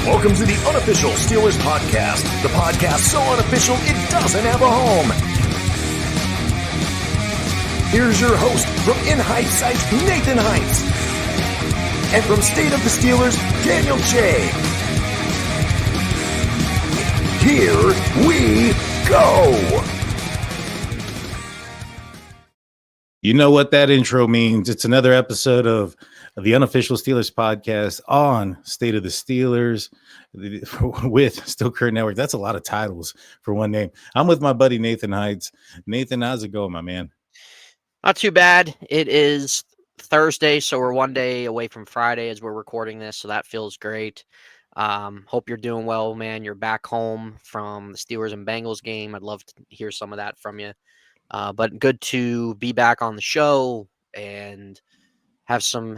Welcome to the Unofficial Steelers Podcast, the podcast so unofficial it doesn't have a home. Here's your host from In Heights Sites, Nathan Heights. And from State of the Steelers, Daniel J. Here we go. You know what that intro means. It's another episode of the Unofficial Steelers Podcast on State of the Steelers with Still Current Network. That's a lot of titles for one name. I'm with my buddy Nathan Heights. Nathan, how's it going, my man? Not too bad. It is Thursday, so we're one day away from Friday as we're recording this, so that feels great. Hope you're doing well, man. You're back home from the Steelers and Bengals game. I'd love to hear some of that from you. But good to be back on the show and have some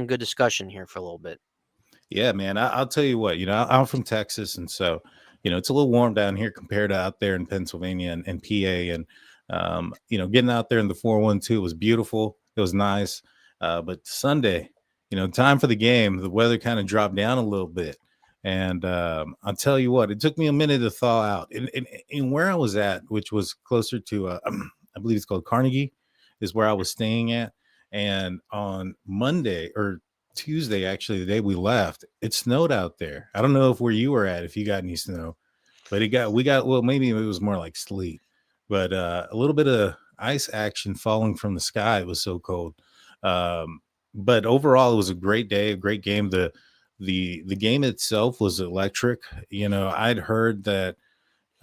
good discussion here for a little bit. Yeah, man. I'll tell you what. I'm from Texas, and so it's a little warm down here compared to out there in Pennsylvania and PA. And getting out there in the 412 was beautiful. It was nice. But Sunday, time for the game, the weather kind of dropped down a little bit. And I'll tell you what, it took me a minute to thaw out. In where I was at, which was closer to, I believe it's called Carnegie, is where I was staying at. And on Monday or Tuesday, actually, the day we left, it snowed out there. I don't know where you were at, if you got any snow, but maybe it was more like sleet, but a little bit of ice action falling from the sky. It was so cold. But overall, it was a great day, a great game. The game itself was electric. I'd heard that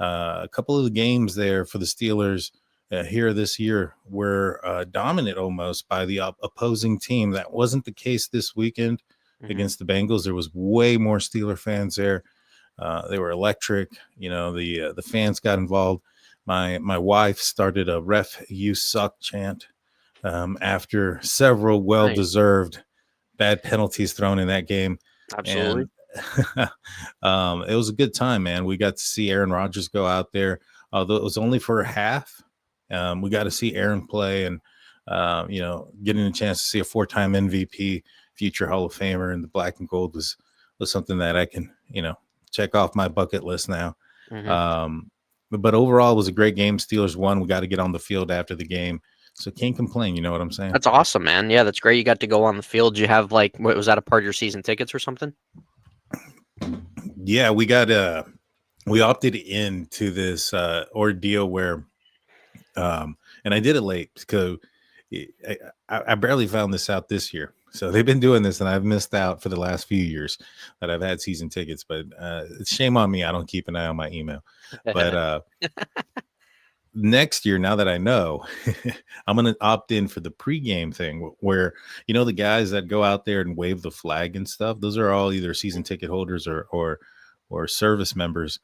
a couple of the games there for the Steelers here this year were dominant almost by the opposing team. That wasn't the case this weekend against the Bengals. There was way more Steeler fans there. They were electric. The fans got involved. My wife started a "Ref, you suck" chant after several well-deserved bad penalties thrown in that game. Absolutely. And, it was a good time, man. We got to see Aaron Rodgers go out there, although it was only for a half. We got to see Aaron play and, getting a chance to see a 4-time MVP, future Hall of Famer in the black and gold was something that I can, check off my bucket list now. But overall, it was a great game. Steelers won. We got to get on the field after the game. So can't complain. You know what I'm saying? That's awesome, man. Yeah, that's great. You got to go on the field. Did you have what was that, a part of your season tickets or something? Yeah, we opted into this ordeal where, and I did it late because I barely found this out this year. So they've been doing this, and I've missed out for the last few years that I've had season tickets. But it's shame on me. I don't keep an eye on my email. But next year, now that I know, I'm going to opt in for the pregame thing where, the guys that go out there and wave the flag and stuff, those are all either season ticket holders or service members.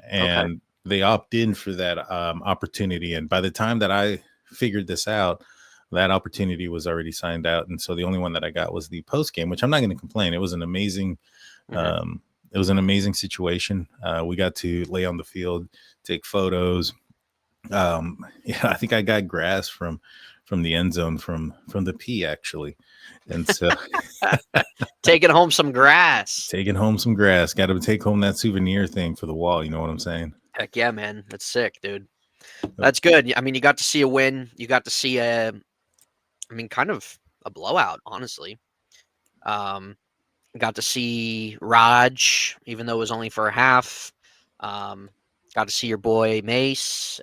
And they opt in for that opportunity. And by the time that I figured this out, that opportunity was already signed out. And so the only one that I got was the post game, which I'm not going to complain. It was an amazing, situation. We got to lay on the field, take photos. I think I got grass from the end zone from the P, actually. And so taking home some grass. Got to take home that souvenir thing for the wall. You know what I'm saying? Heck yeah, man. That's sick, dude. That's good. I mean, you got to see a win. You got to see kind of a blowout, honestly. Got to see Raj, even though it was only for a half. Got to see your boy Mace.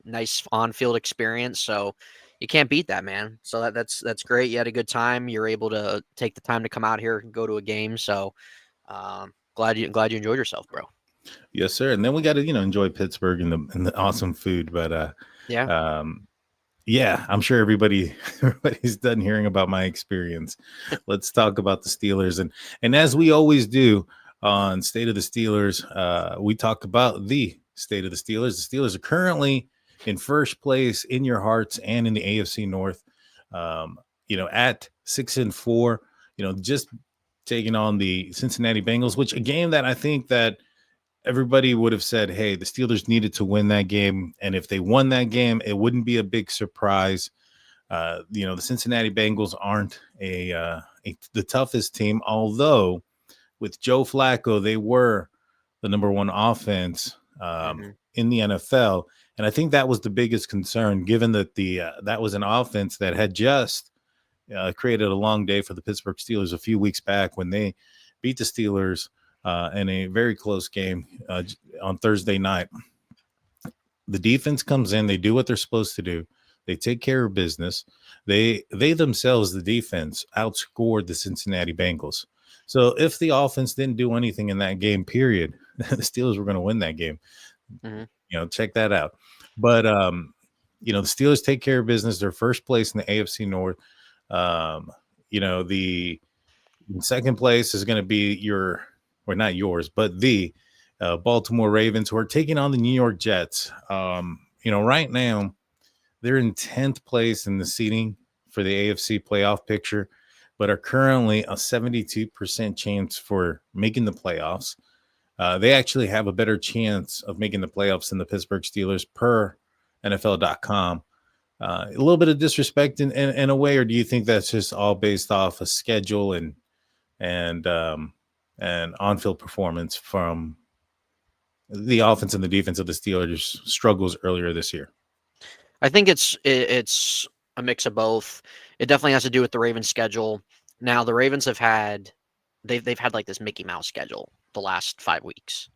Nice on-field experience. So you can't beat that, man. So that's great. You had a good time. You're able to take the time to come out here and go to a game. So glad you enjoyed yourself, bro. Yes, sir. And then we got to enjoy Pittsburgh and the awesome food. But I'm sure everybody's done hearing about my experience. Let's talk about the Steelers. And as we always do on State of the Steelers, we talk about the state of the Steelers. The Steelers are currently in first place in your hearts and in the AFC North, at 6-4, just taking on the Cincinnati Bengals, which a game that I think that everybody would have said, hey, the Steelers needed to win that game. And if they won that game, it wouldn't be a big surprise. The Cincinnati Bengals aren't the toughest team, although with Joe Flacco, they were the number one offense in the NFL. And I think that was the biggest concern, given that that was an offense that had just created a long day for the Pittsburgh Steelers a few weeks back when they beat the Steelers in a very close game on Thursday night. The defense comes in, they do what they're supposed to do. They take care of business. They themselves, the defense, outscored the Cincinnati Bengals. So if the offense didn't do anything in that game, period, the Steelers were going to win that game. Check that out. But the Steelers take care of business. They're first place in the AFC North. The second place is going to be not yours, but the Baltimore Ravens, who are taking on the New York Jets. Right now they're in 10th place in the seeding for the AFC playoff picture, but are currently a 72% chance for making the playoffs. They actually have a better chance of making the playoffs than the Pittsburgh Steelers per NFL.com. A little bit of disrespect in a way, or do you think that's just all based off a schedule and on-field performance from the offense and the defense of the Steelers' struggles earlier this year? I think it's a mix of both. It definitely has to do with the Ravens' schedule. Now, the Ravens have had they've had like this Mickey Mouse schedule the last 5 weeks.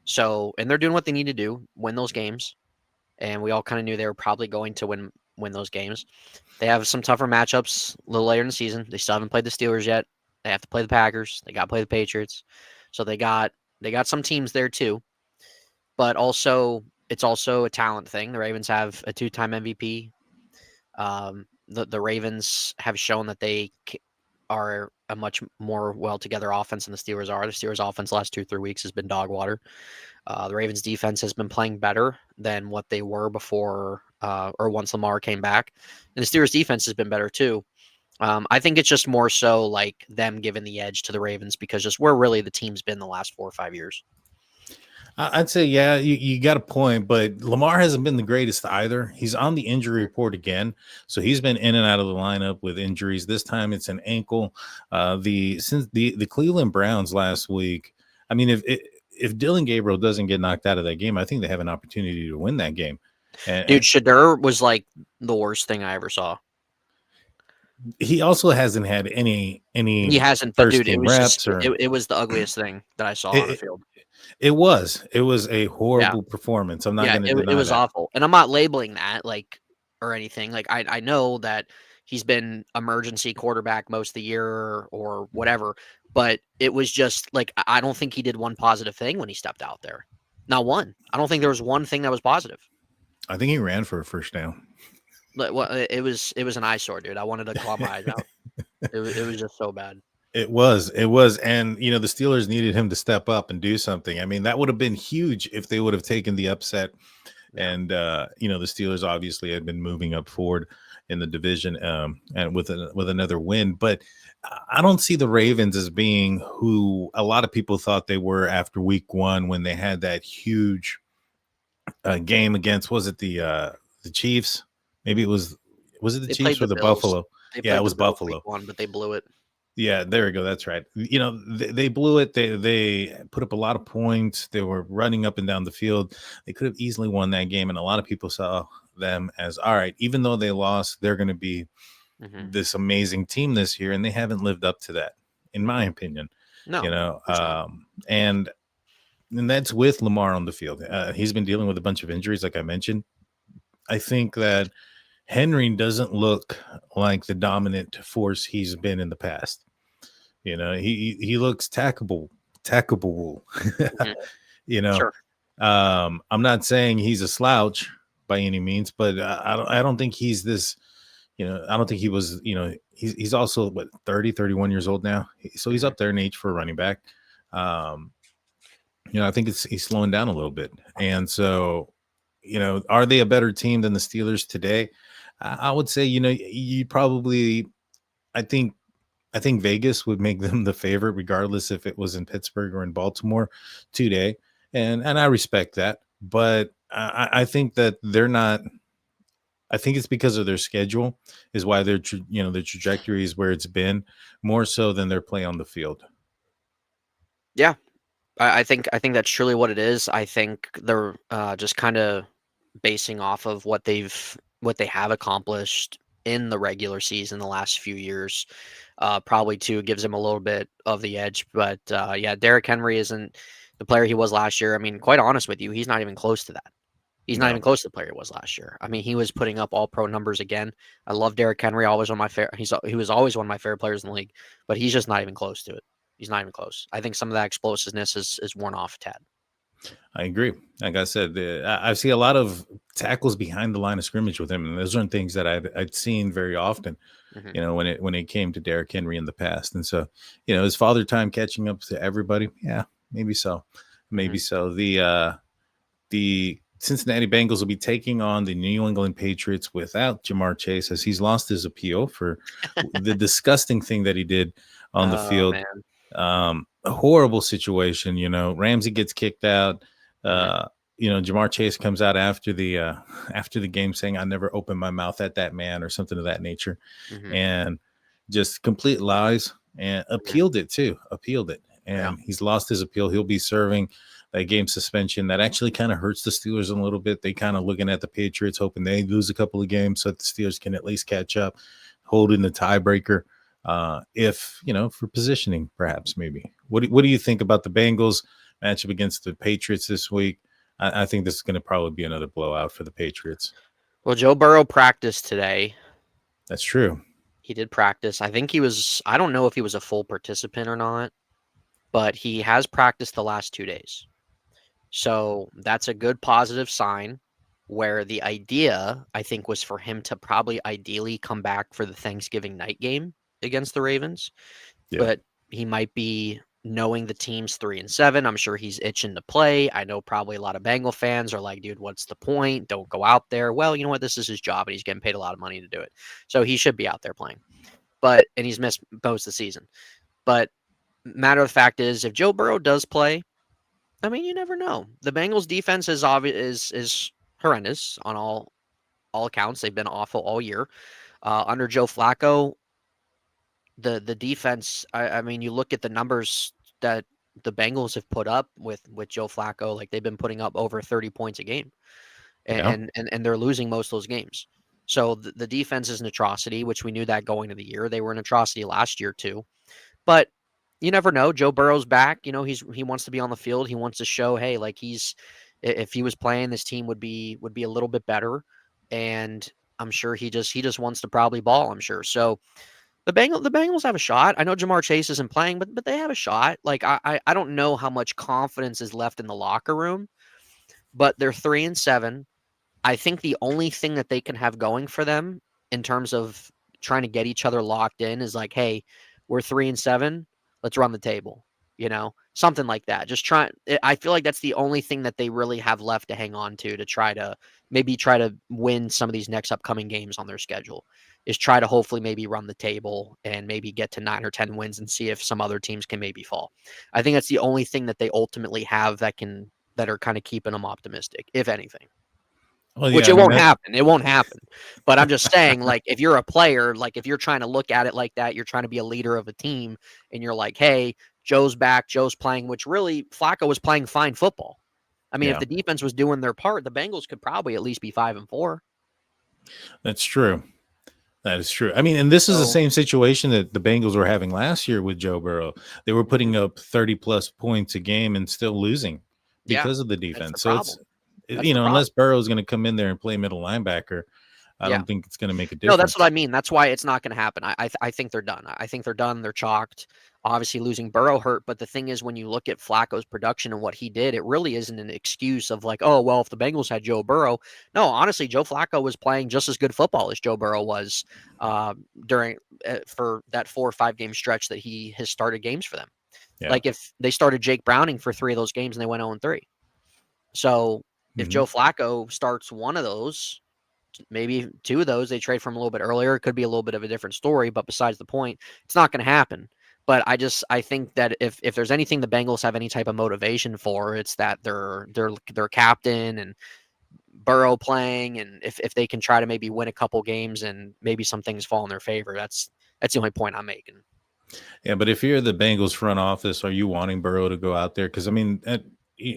So, and they're doing what they need to do, win those games. And we all kind of knew they were probably going to win those games. They have some tougher matchups a little later in the season. They still haven't played the Steelers yet. They have to play the Packers. They got to play the Patriots. So they got some teams there too. But also, it's also a talent thing. The Ravens have a 2-time MVP. The Ravens have shown that they are a much more well-together offense than the Steelers are. The Steelers' offense the last 2-3 weeks has been dog water. The Ravens' defense has been playing better than what they were before or once Lamar came back. And the Steelers' defense has been better too. I think it's just more so like them giving the edge to the Ravens because just where really the team's been the last 4 or 5 years. I'd say, yeah, you got a point, but Lamar hasn't been the greatest either. He's on the injury report again, so he's been in and out of the lineup with injuries. This time it's an ankle. Since the Cleveland Browns last week, I mean, if Dylan Gabriel doesn't get knocked out of that game, I think they have an opportunity to win that game. Dude, Shadur was like the worst thing I ever saw. He also hasn't had any. He hasn't, but dude, it was reps it was the ugliest thing that I saw on the field. It was a horrible performance. I'm not going to deny it was that. awful, and I'm not labeling that like or anything. Like I know that he's been emergency quarterback most of the year or whatever, but it was just like I don't think he did one positive thing when he stepped out there. Not one. I don't think there was one thing that was positive. I think he ran for a first down. It was an eyesore, dude. I wanted to claw my eyes out. It was just so bad. It was, and the Steelers needed him to step up and do something. I mean, that would have been huge if they would have taken the upset. Yeah. And the Steelers obviously had been moving up forward in the division, and with another win. But I don't see the Ravens as being who a lot of people thought they were after Week 1 when they had that huge game against the Chiefs? Maybe it was it the Chiefs or the Buffalo? Yeah, it was Buffalo. Week 1, but they blew it. Yeah, there we go. That's right. They blew it. They put up a lot of points. They were running up and down the field. They could have easily won that game, and a lot of people saw them as, all right, even though they lost, they're going to be this amazing team this year, and they haven't lived up to that, in my opinion. No, and that's with Lamar on the field. He's been dealing with a bunch of injuries, like I mentioned. I think that Henry doesn't look like the dominant force he's been in the past. He looks tackable. Sure. I'm not saying he's a slouch by any means, but I don't think he's this. I don't think he was. He's also 31 years old now, so he's up there in age for a running back. I think he's slowing down a little bit, and so are they a better team than the Steelers today? I would say, you probably, I think Vegas would make them the favorite, regardless if it was in Pittsburgh or in Baltimore today. And I respect that, but I think that they're not, I think it's because of their schedule is why their trajectory is where it's been more so than their play on the field. Yeah, I think that's truly what it is. I think they're just kind of basing off of what they have accomplished in the regular season the last few years. Probably too gives him a little bit of the edge. But yeah, Derrick Henry isn't the player he was last year. I mean, quite honest with you, he's not even close to that. He's not even No, close to the player he was last year. I mean, he was putting up all pro numbers again. I love Derrick Henry, always one of my favorite. He was always one of my favorite players in the league, but he's just not even close to it. He's not even close. I think some of that explosiveness is worn off a tad. I agree. Like I said, I see a lot of tackles behind the line of scrimmage with him, and those aren't things that I'd seen very often. Hmm. You know, when it came to Derrick Henry in the past, and so his father time catching up to everybody. Yeah, maybe so, Hmm. maybe so. The Cincinnati Bengals will be taking on the New England Patriots without Jamar Chase, as he's lost his appeal for the disgusting thing that he did on the Oh field. man. A horrible situation. Ramsey gets kicked out. Hmm. Uh, Jamar Chase comes out after the after the game saying, "I never opened my mouth at that man," or something of that nature, Hmm. and just complete lies. And Hmm. appealed it too. Appealed it, Yeah. and he's lost his appeal. He'll be serving that game suspension. That actually kind of hurts the Steelers a little bit. They kind of looking at the Patriots, hoping they lose a couple of games so that the Steelers can at least catch up, holding the tiebreaker. If for positioning, perhaps maybe. What do you think about the Bengals matchup against the Patriots this week? I think this is going to probably be another blowout for the Patriots. Well, Joe Burrow practiced today. That's true. He did practice. I think he was. I don't know if he was a full participant or not, but he has practiced the last 2 days. So that's a good positive sign. Where the idea, I think, was for him to probably ideally come back for the Thanksgiving night game against the Ravens. Yeah. But he might be knowing the team's 3-7. I'm sure he's itching to play. I know probably a lot of Bengal fans are like, dude, what's the point? Don't go out there. Well, you know what? This is his job and he's getting paid a lot of money to do it. So he should be out there playing. And he's missed most of the season. But matter of the fact is, if Joe Burrow does play, I mean, you never know. The Bengals defense is horrendous on all accounts. They've been awful all year. Under Joe Flacco, the defense. I mean, you look at the numbers that the Bengals have put up with Joe Flacco. Like they've been putting up over 30 points a game, Yeah. and they're losing most of those games. So the defense is an atrocity, which we knew that going into the year. They were an atrocity last year too. But you never know. Joe Burrow's back. He wants to be on the field. He wants to show, hey, like if he was playing, this team would be a little bit better. And I'm sure he just wants to probably ball. I'm sure. So the Bengals have a shot. I know Jamar Chase isn't playing, but they have a shot. Like I don't know how much confidence is left in the locker room, but they're 3-7. I think the only thing that they can have going for them in terms of trying to get each other locked in is like, hey, we're 3-7. Let's run the table. Something like that. Just try. I feel like that's the only thing that they really have left to hang on to try to win some of these next upcoming games on their schedule. Is try to hopefully maybe run the table and maybe get to 9 or 10 wins and see if some other teams can maybe fall. I think that's the only thing that they ultimately have that are kind of keeping them optimistic, if anything. Well, Which yeah. I it mean won't that. happen. It won't happen. But I'm just saying, like, if you're a player, like if you're trying to look at it like that, you're trying to be a leader of a team, and you're like, hey, Joe's back, Joe's playing, which really Flacco was playing fine football. I mean, if Yeah, the defense was doing their part, the Bengals could probably at least be 5-4. that's true. That is true. I mean, and this is the So same situation that the Bengals were having last year with Joe Burrow. They were mhm, putting up 30 plus points a game and still losing yeah, because of the that's the defense. So it's, problem. That's the unless problem. Burrow is going to come in there and play middle linebacker, I Yeah. don't think it's going to make a No, that's what difference. I mean. That's why it's not going to happen. I think they're done. I think they're done. They're chalked. Obviously, losing Burrow hurt, but the thing is, when you look at Flacco's production and what he did, it really isn't an excuse of like, oh, well, if the Bengals had Joe Burrow. No, honestly, Joe Flacco was playing just as good football as Joe Burrow was during for that 4 or 5 game stretch that he has started games for them. Yeah. Like if they started Jake Browning for 3 of those games and they went 0-3. So if Hmm. Joe Flacco starts one of those, maybe 2 of those, they trade from a little bit earlier. It could be a little bit of a different story, but besides the point, it's not going to happen. But I think that if there's anything the Bengals have any type of motivation for, it's that their captain and Burrow playing, and if they can try to maybe win a couple games and maybe some things fall in their favor. That's the only point I'm making. Yeah, but if you're the Bengals front office, are you wanting Burrow to go out there? Because I mean,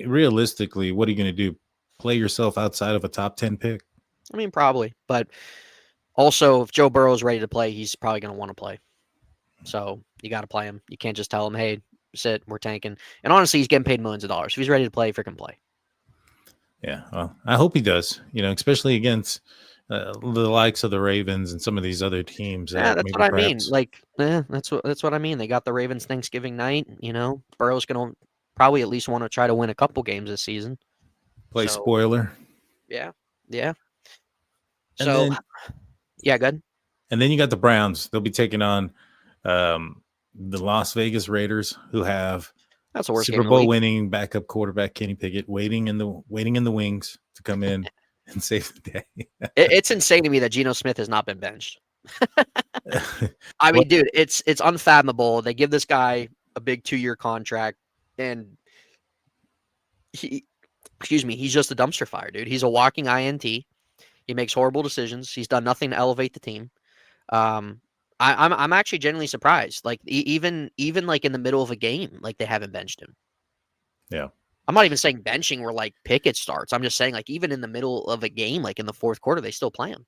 realistically, what are you going to do? Play yourself outside of a top 10 pick? I mean, probably, but also if Joe Burrow is ready to play, he's probably going to want to play. So you got to play him. You can't just tell him, "Hey, sit, we're tanking." And honestly, he's getting paid millions of dollars. If he's ready to play, freaking play. Yeah, well, I hope he does. Especially against the likes of the Ravens and some of these other teams Yeah, that that's maybe what I mean. perhaps Like, that's what I mean. They got the Ravens Thanksgiving night. Burrow's going to probably at least want to try to win a couple games this season. play So spoiler. yeah, yeah. And So then yeah, good. and then you got the Browns. They'll be taking on the Las Vegas Raiders, who have That's the worst game Super of the Bowl week. winning backup quarterback Kenny Pickett waiting in the wings to come in and save the day. It's insane to me that Geno Smith has not been benched. I Well, mean, dude, it's unfathomable. They give this guy a big 2-year contract, and he's just a dumpster fire, dude. He's a walking INT. He makes horrible decisions. He's done nothing to elevate the team. Um, I'm actually genuinely surprised. Like even like in the middle of a game, like they haven't benched him. yeah. I'm not even saying benching where like Pickett starts. I'm just saying like even in the middle of a game, like in the fourth quarter, they still play him.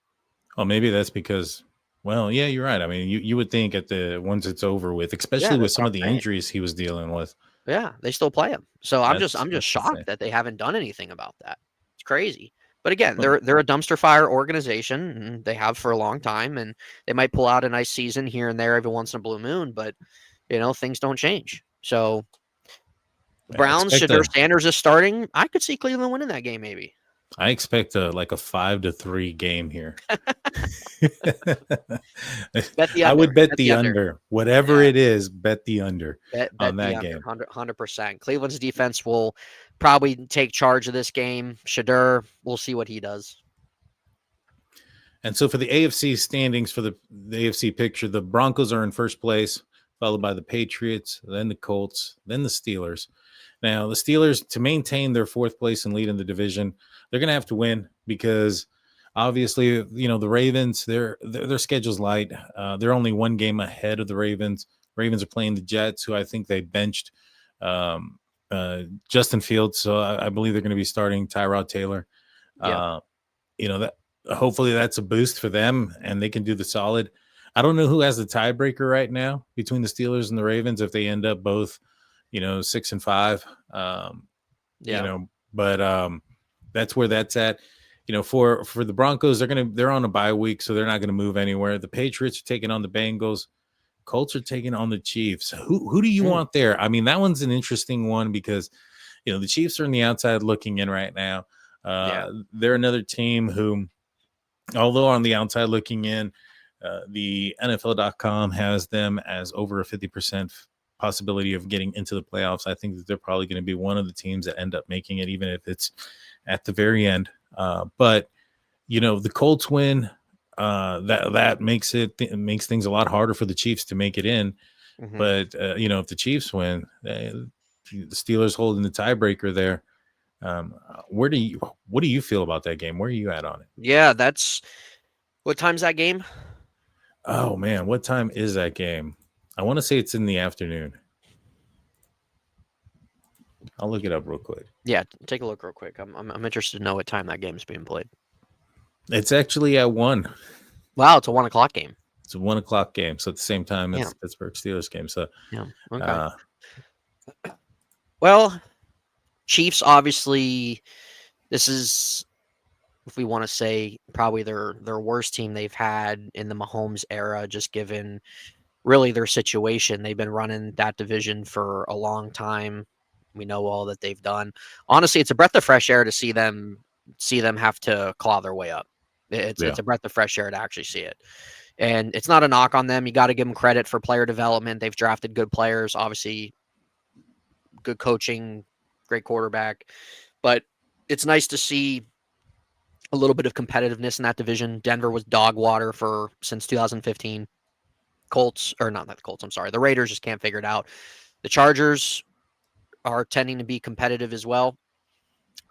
Well, maybe that's because. Well, yeah, you're right. I mean, you would think at the once it's over with, especially Yeah, with that's some what of the I'm saying. injuries he was dealing with. Yeah, they still play him. So I'm just That's shocked insane. that they haven't done anything about that. It's crazy. But again, Well, they're a dumpster fire organization, and they have for a long time, and they might pull out a nice season here and there every once in a blue moon, but things don't change. So the yeah, Browns, Shadur Sanders is starting. I could see Cleveland winning that game, maybe. I expect a 5-3 game here. Bet the I under. would bet Bet the the under. under. Whatever Yeah, it is, bet the under bet on the that under. game. 100%. Cleveland's defense will probably take charge of this game. Shadur, we'll see what he does. And so for the AFC standings, for the AFC picture, the Broncos are in first place, followed by the Patriots, then the Colts, then the Steelers. Now, the Steelers, to maintain their fourth place and lead in the division, they're going to have to win because obviously, the Ravens, their schedule's light. They're only one game ahead of the Ravens. Ravens are playing the Jets, who I think they benched um, Justin Fields. So I believe they're going to be starting Tyrod Taylor. Yeah. That hopefully that's a boost for them and they can do the solid. I don't know who has the tiebreaker right now between the Steelers and the Ravens if they end up both, 6-5. Yeah. But that's where that's at. For the Broncos, they're on a bye week, so they're not gonna move anywhere. The Patriots are taking on the Bengals. Colts are taking on the Chiefs. Who do you want there? I mean, that one's an interesting one because the Chiefs are on the outside looking in right now. They're another team who, although on the outside looking in, the NFL.com has them as over a 50% possibility of getting into the playoffs. I think that they're probably going to be one of the teams that end up making it, even if it's at the very end. But the Colts win. That makes things a lot harder for the Chiefs to make it in. Mm-hmm. But if the Chiefs win, the Steelers holding the tiebreaker there. What do you feel about that game? Where are you at on it? Yeah, what time's that game? Oh man, what time is that game? I want to say it's in the afternoon. I'll look it up real quick. Yeah, take a look real quick. I'm interested to know what time that game's being played. It's actually at 1. Wow, it's a 1:00 game. It's a 1:00 game, so at the same time as Pittsburgh Steelers game. So yeah, okay. Well, Chiefs obviously. This is, if we want to say, probably their worst team they've had in the Mahomes era, just given really their situation. They've been running that division for a long time. We know all that they've done. Honestly, it's a breath of fresh air to see them have to claw their way up. It's a breath of fresh air to actually see it. And it's not a knock on them. You got to give them credit for player development. They've drafted good players, obviously good coaching, great quarterback. But it's nice to see a little bit of competitiveness in that division. Denver was dog water since 2015. Not the Colts, I'm sorry. The Raiders just can't figure it out. The Chargers are tending to be competitive as well.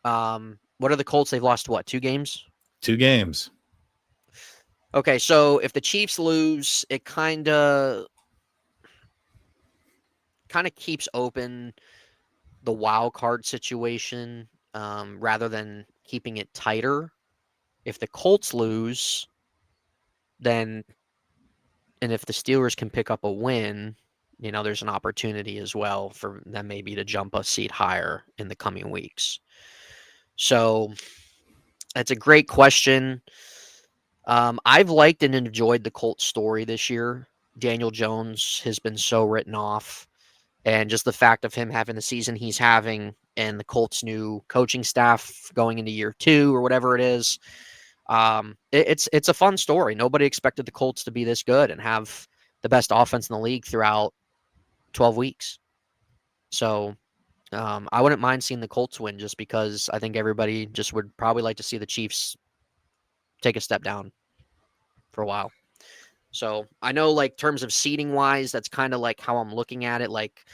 What are the Colts? They've lost, 2 games? 2 games. Okay, so if the Chiefs lose, it kind of kind of keeps open the wild card situation rather than keeping it tighter. If the Colts lose, then and if the Steelers can pick up a win, there's an opportunity as well for them maybe to jump a seat higher in the coming weeks. So that's a great question. I've liked and enjoyed the Colts story this year. Daniel Jones has been so written off, and just the fact of him having the season he's having and the Colts' new coaching staff going into year 2 or whatever it is, it's a fun story. Nobody expected the Colts to be this good and have the best offense in the league throughout 12 weeks. So I wouldn't mind seeing the Colts win just because I think everybody just would probably like to see the Chiefs take a step down for a while. So I know, like, terms of seeding wise, that's kind of like how I'm looking at it. Like,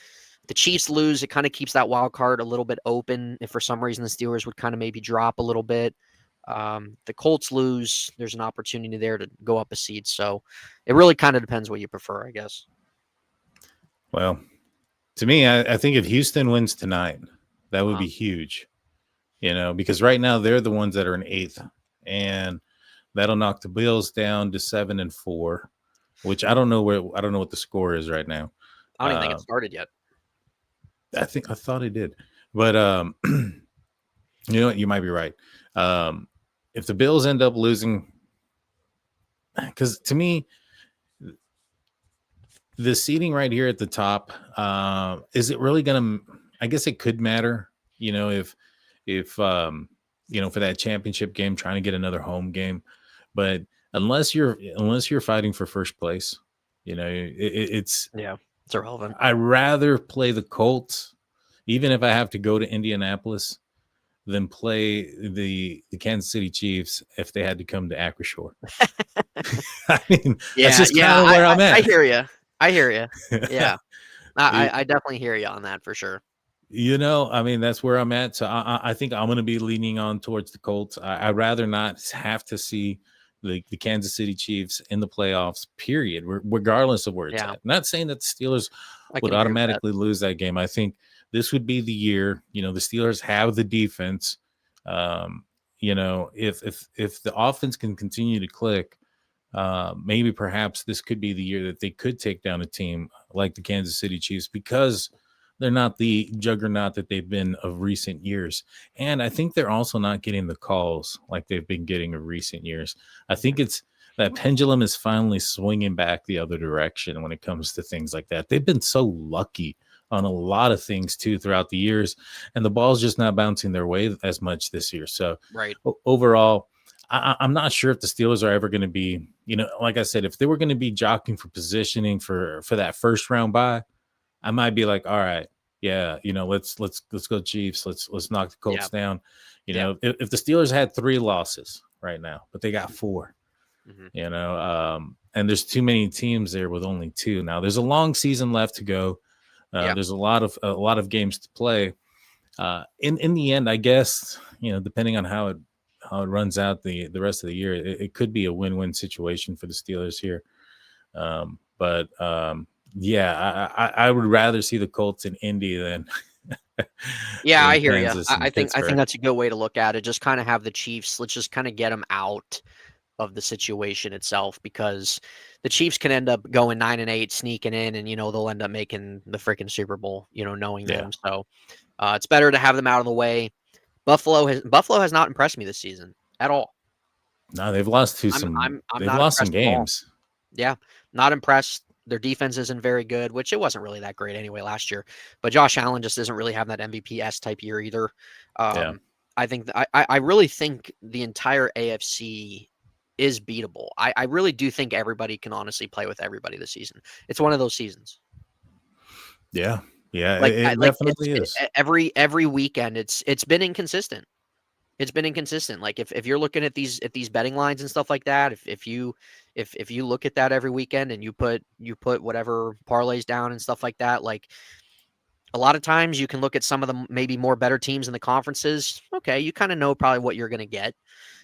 the Chiefs lose, it kind of keeps that wild card a little bit open. If for some reason the Steelers would kind of maybe drop a little bit, the Colts lose, there's an opportunity there to go up a seed. So it really kind of depends what you prefer, I guess. Well, to me, I think if Houston wins tonight, that would be huge. Because right now they're the ones that are in 8th, and that'll knock the Bills down to 7-4, which I don't know what the score is right now. I don't even think it started yet. I thought it did, but you know what? You might be right. If the Bills end up losing, because to me, the seating right here at the top, is it really going to? I guess it could matter. If for that championship game, trying to get another home game, but unless you're fighting for first place, it's irrelevant. I'd rather play the Colts, even if I have to go to Indianapolis, than play the Kansas City Chiefs if they had to come to Acrisure. I mean, that's just kind of where I'm at. I hear you. Yeah, I definitely hear you on that for sure. I mean, that's where I'm at. So I think I'm going to be leaning on towards the Colts. I'd rather not have to see the Kansas City Chiefs in the playoffs, period, regardless of where it's at. I'm not saying that the Steelers would automatically lose that game. I think this would be the year. The Steelers have the defense. If the offense can continue to click, maybe perhaps this could be the year that they could take down a team like the Kansas City Chiefs, because they're not the juggernaut that they've been of recent years. And I think they're also not getting the calls like they've been getting in recent years. I think it's that pendulum is finally swinging back the other direction when it comes to things like that. They've been so lucky on a lot of things too throughout the years, and the ball's just not bouncing their way as much this year. So overall, I'm not sure if the Steelers are ever going to be, like I said, if they were going to be jockeying for positioning for that first round bye, I might be like, all right, yeah, let's go Chiefs. Let's knock the Colts down. If the Steelers had 3 losses right now, but they got 4, and there's too many teams there with only 2. Now there's a long season left to go. There's a lot of games to play. In the end, I guess, depending on how it runs out the rest of the year, it could be a win-win situation for the Steelers here. I would rather see the Colts in Indy than I hear you. I think that's a good way to look at it. Just kind of have the Chiefs. Let's just kind of get them out of the situation itself, because the Chiefs can end up going 9-8, sneaking in, and they'll end up making the freaking Super Bowl. Knowing them, so it's better to have them out of the way. Buffalo has not impressed me this season at all. No, they've lost to some. They've lost some games. Yeah, not impressed. Their defense isn't very good, which it wasn't really that great anyway last year. But Josh Allen just isn't really having that MVP-esque type year either. I think I really think the entire AFC is beatable. I really do think everybody can honestly play with everybody this season. It's one of those seasons. Yeah, it definitely is. Every weekend, it's been inconsistent. It's been inconsistent. Like if you're looking at these betting lines and stuff like that, if you look at that every weekend and you put whatever parlays down and stuff like that, like a lot of times you can look at some of the maybe more better teams in the conferences. Okay, you kind of know probably what you're going to get,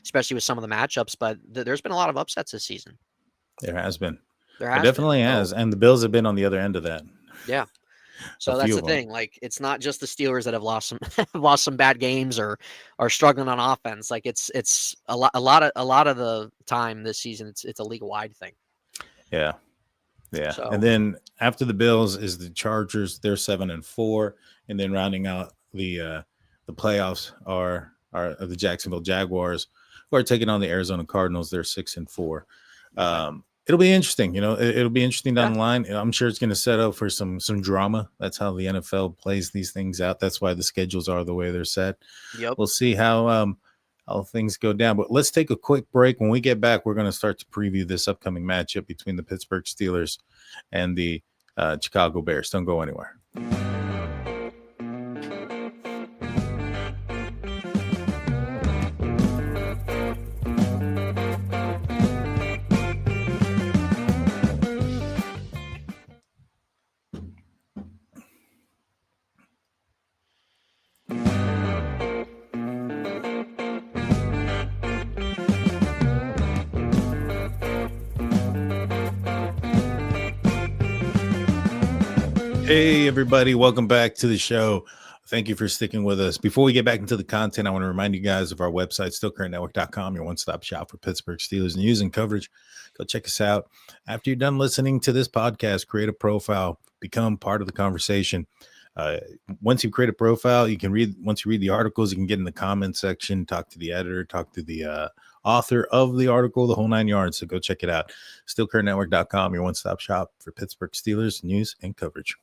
especially with some of the matchups. But there's been a lot of upsets this season. There has been. There definitely has, and the Bills have been on the other end of that. Yeah. a So that's few the of them. thing. Like, it's not just the Steelers that have lost some lost some bad games or are struggling on offense. Like, it's a lot of the time this season. It's a league wide thing. Yeah. Yeah. And So then after the Bills is the Chargers. They're 7-4. And then rounding out the playoffs are the Jacksonville Jaguars, who are taking on the Arizona Cardinals. They're 6-4. It'll be interesting. It'll be interesting down yeah, the line. I'm sure it's going to set up for some drama. That's how the NFL plays these things out. That's why the schedules are the way they're set. yep. We'll see how things go down. But let's take a quick break. When we get back, we're going to start to preview this upcoming matchup between the Pittsburgh Steelers and the Chicago Bears. Don't go anywhere. Hey, everybody. Welcome back to the show. Thank you for sticking with us. Before we get back into the content, I want to remind you guys of our website, stillcurrentnetwork.com, your one-stop shop for Pittsburgh Steelers news and coverage. Go check us out. After you're done listening to this podcast, create a profile, become part of the conversation. Once you create a profile, once you read the articles, you can get in the comment section, talk to the editor, talk to the author of the article, the whole 9 yards. So go check it out. Stillcurrentnetwork.com, your one-stop shop for Pittsburgh Steelers news and coverage.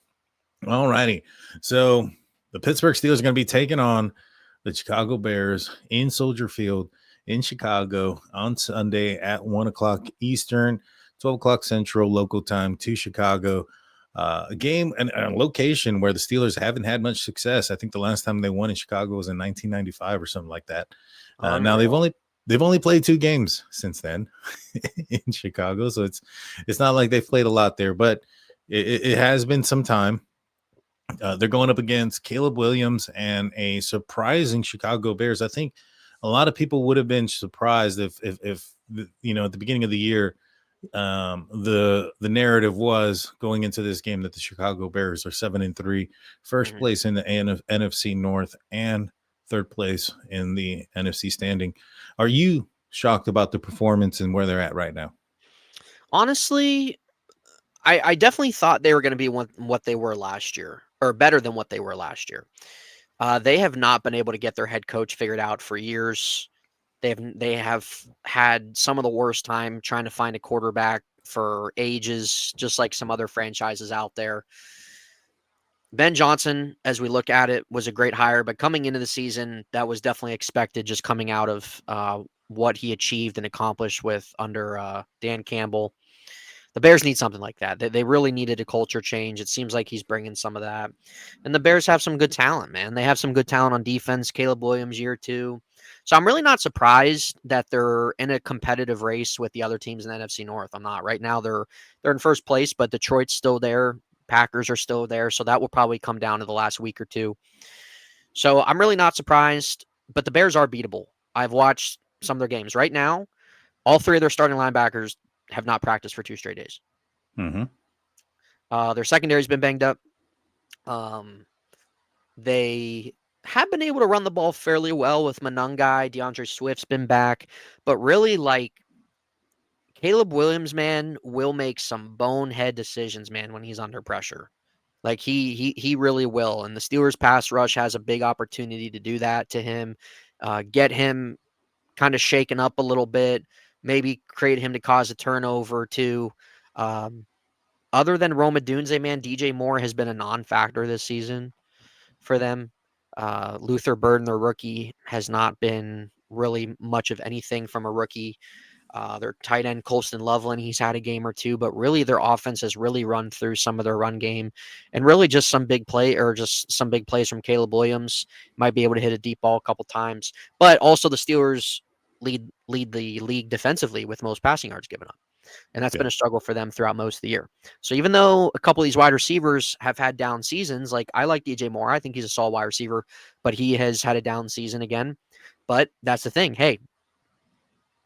All righty. So the Pittsburgh Steelers are going to be taking on the Chicago Bears in Soldier Field in Chicago on Sunday at 1 o'clock Eastern, 12 o'clock Central local time to Chicago. A game and a location where the Steelers haven't had much success. I think the last time they won in Chicago was in 1995 or something like that. Now they've only played 2 games since then in Chicago, so it's not like they've played a lot there, but it has been some time. They're going up against Caleb Williams and a surprising Chicago Bears. I think a lot of people would have been surprised if at the beginning of the year, the narrative was going into this game that the Chicago Bears are 7-3, first place in the NFC North and third place in the NFC standing. Are you shocked about the performance and where they're at right now? Honestly, I definitely thought they were going to be what they were last year, or better than what they were last year. They have not been able to get their head coach figured out for years. They have had some of the worst time trying to find a quarterback for ages, just like some other franchises out there. Ben Johnson, as we look at it, was a great hire, but coming into the season, that was definitely expected, just coming out of what he achieved and accomplished with under Dan Campbell. The Bears need something like that. They really needed a culture change. It seems like he's bringing some of that. And the Bears have some good talent, man. They have some good talent on defense. Caleb Williams, year 2. So I'm really not surprised that they're in a competitive race with the other teams in the NFC North. I'm not. Right now they're in first place, but Detroit's still there. Packers are still there. So that will probably come down to the last week or two. So I'm really not surprised, but the Bears are beatable. I've watched some of their games. Right now, all 3 of their starting linebackers have not practiced for 2 straight days. Their secondary's been banged up. They have been able to run the ball fairly well with Monangai. DeAndre Swift's been back. But really, like, Caleb Williams, man, will make some bonehead decisions, man, when he's under pressure. Like, he really will. And the Steelers' pass rush has a big opportunity to do that to him, get him kind of shaken up a little bit, maybe create him to cause a turnover too. Other than Roma Dunze, man, DJ Moore has been a non-factor this season for them. Luther Burden, their rookie, has not been really much of anything from a rookie. Their tight end, Colston Loveland, he's had a game or 2, but really their offense has really run through some of their run game, and really just some big plays from Caleb Williams. Might be able to hit a deep ball a couple times, but also the Steelers lead the league defensively with most passing yards given up. And that's been a struggle for them throughout most of the year. So even though a couple of these wide receivers have had down seasons, like I like DJ Moore, I think he's a solid wide receiver, but he has had a down season again. But that's the thing. Hey,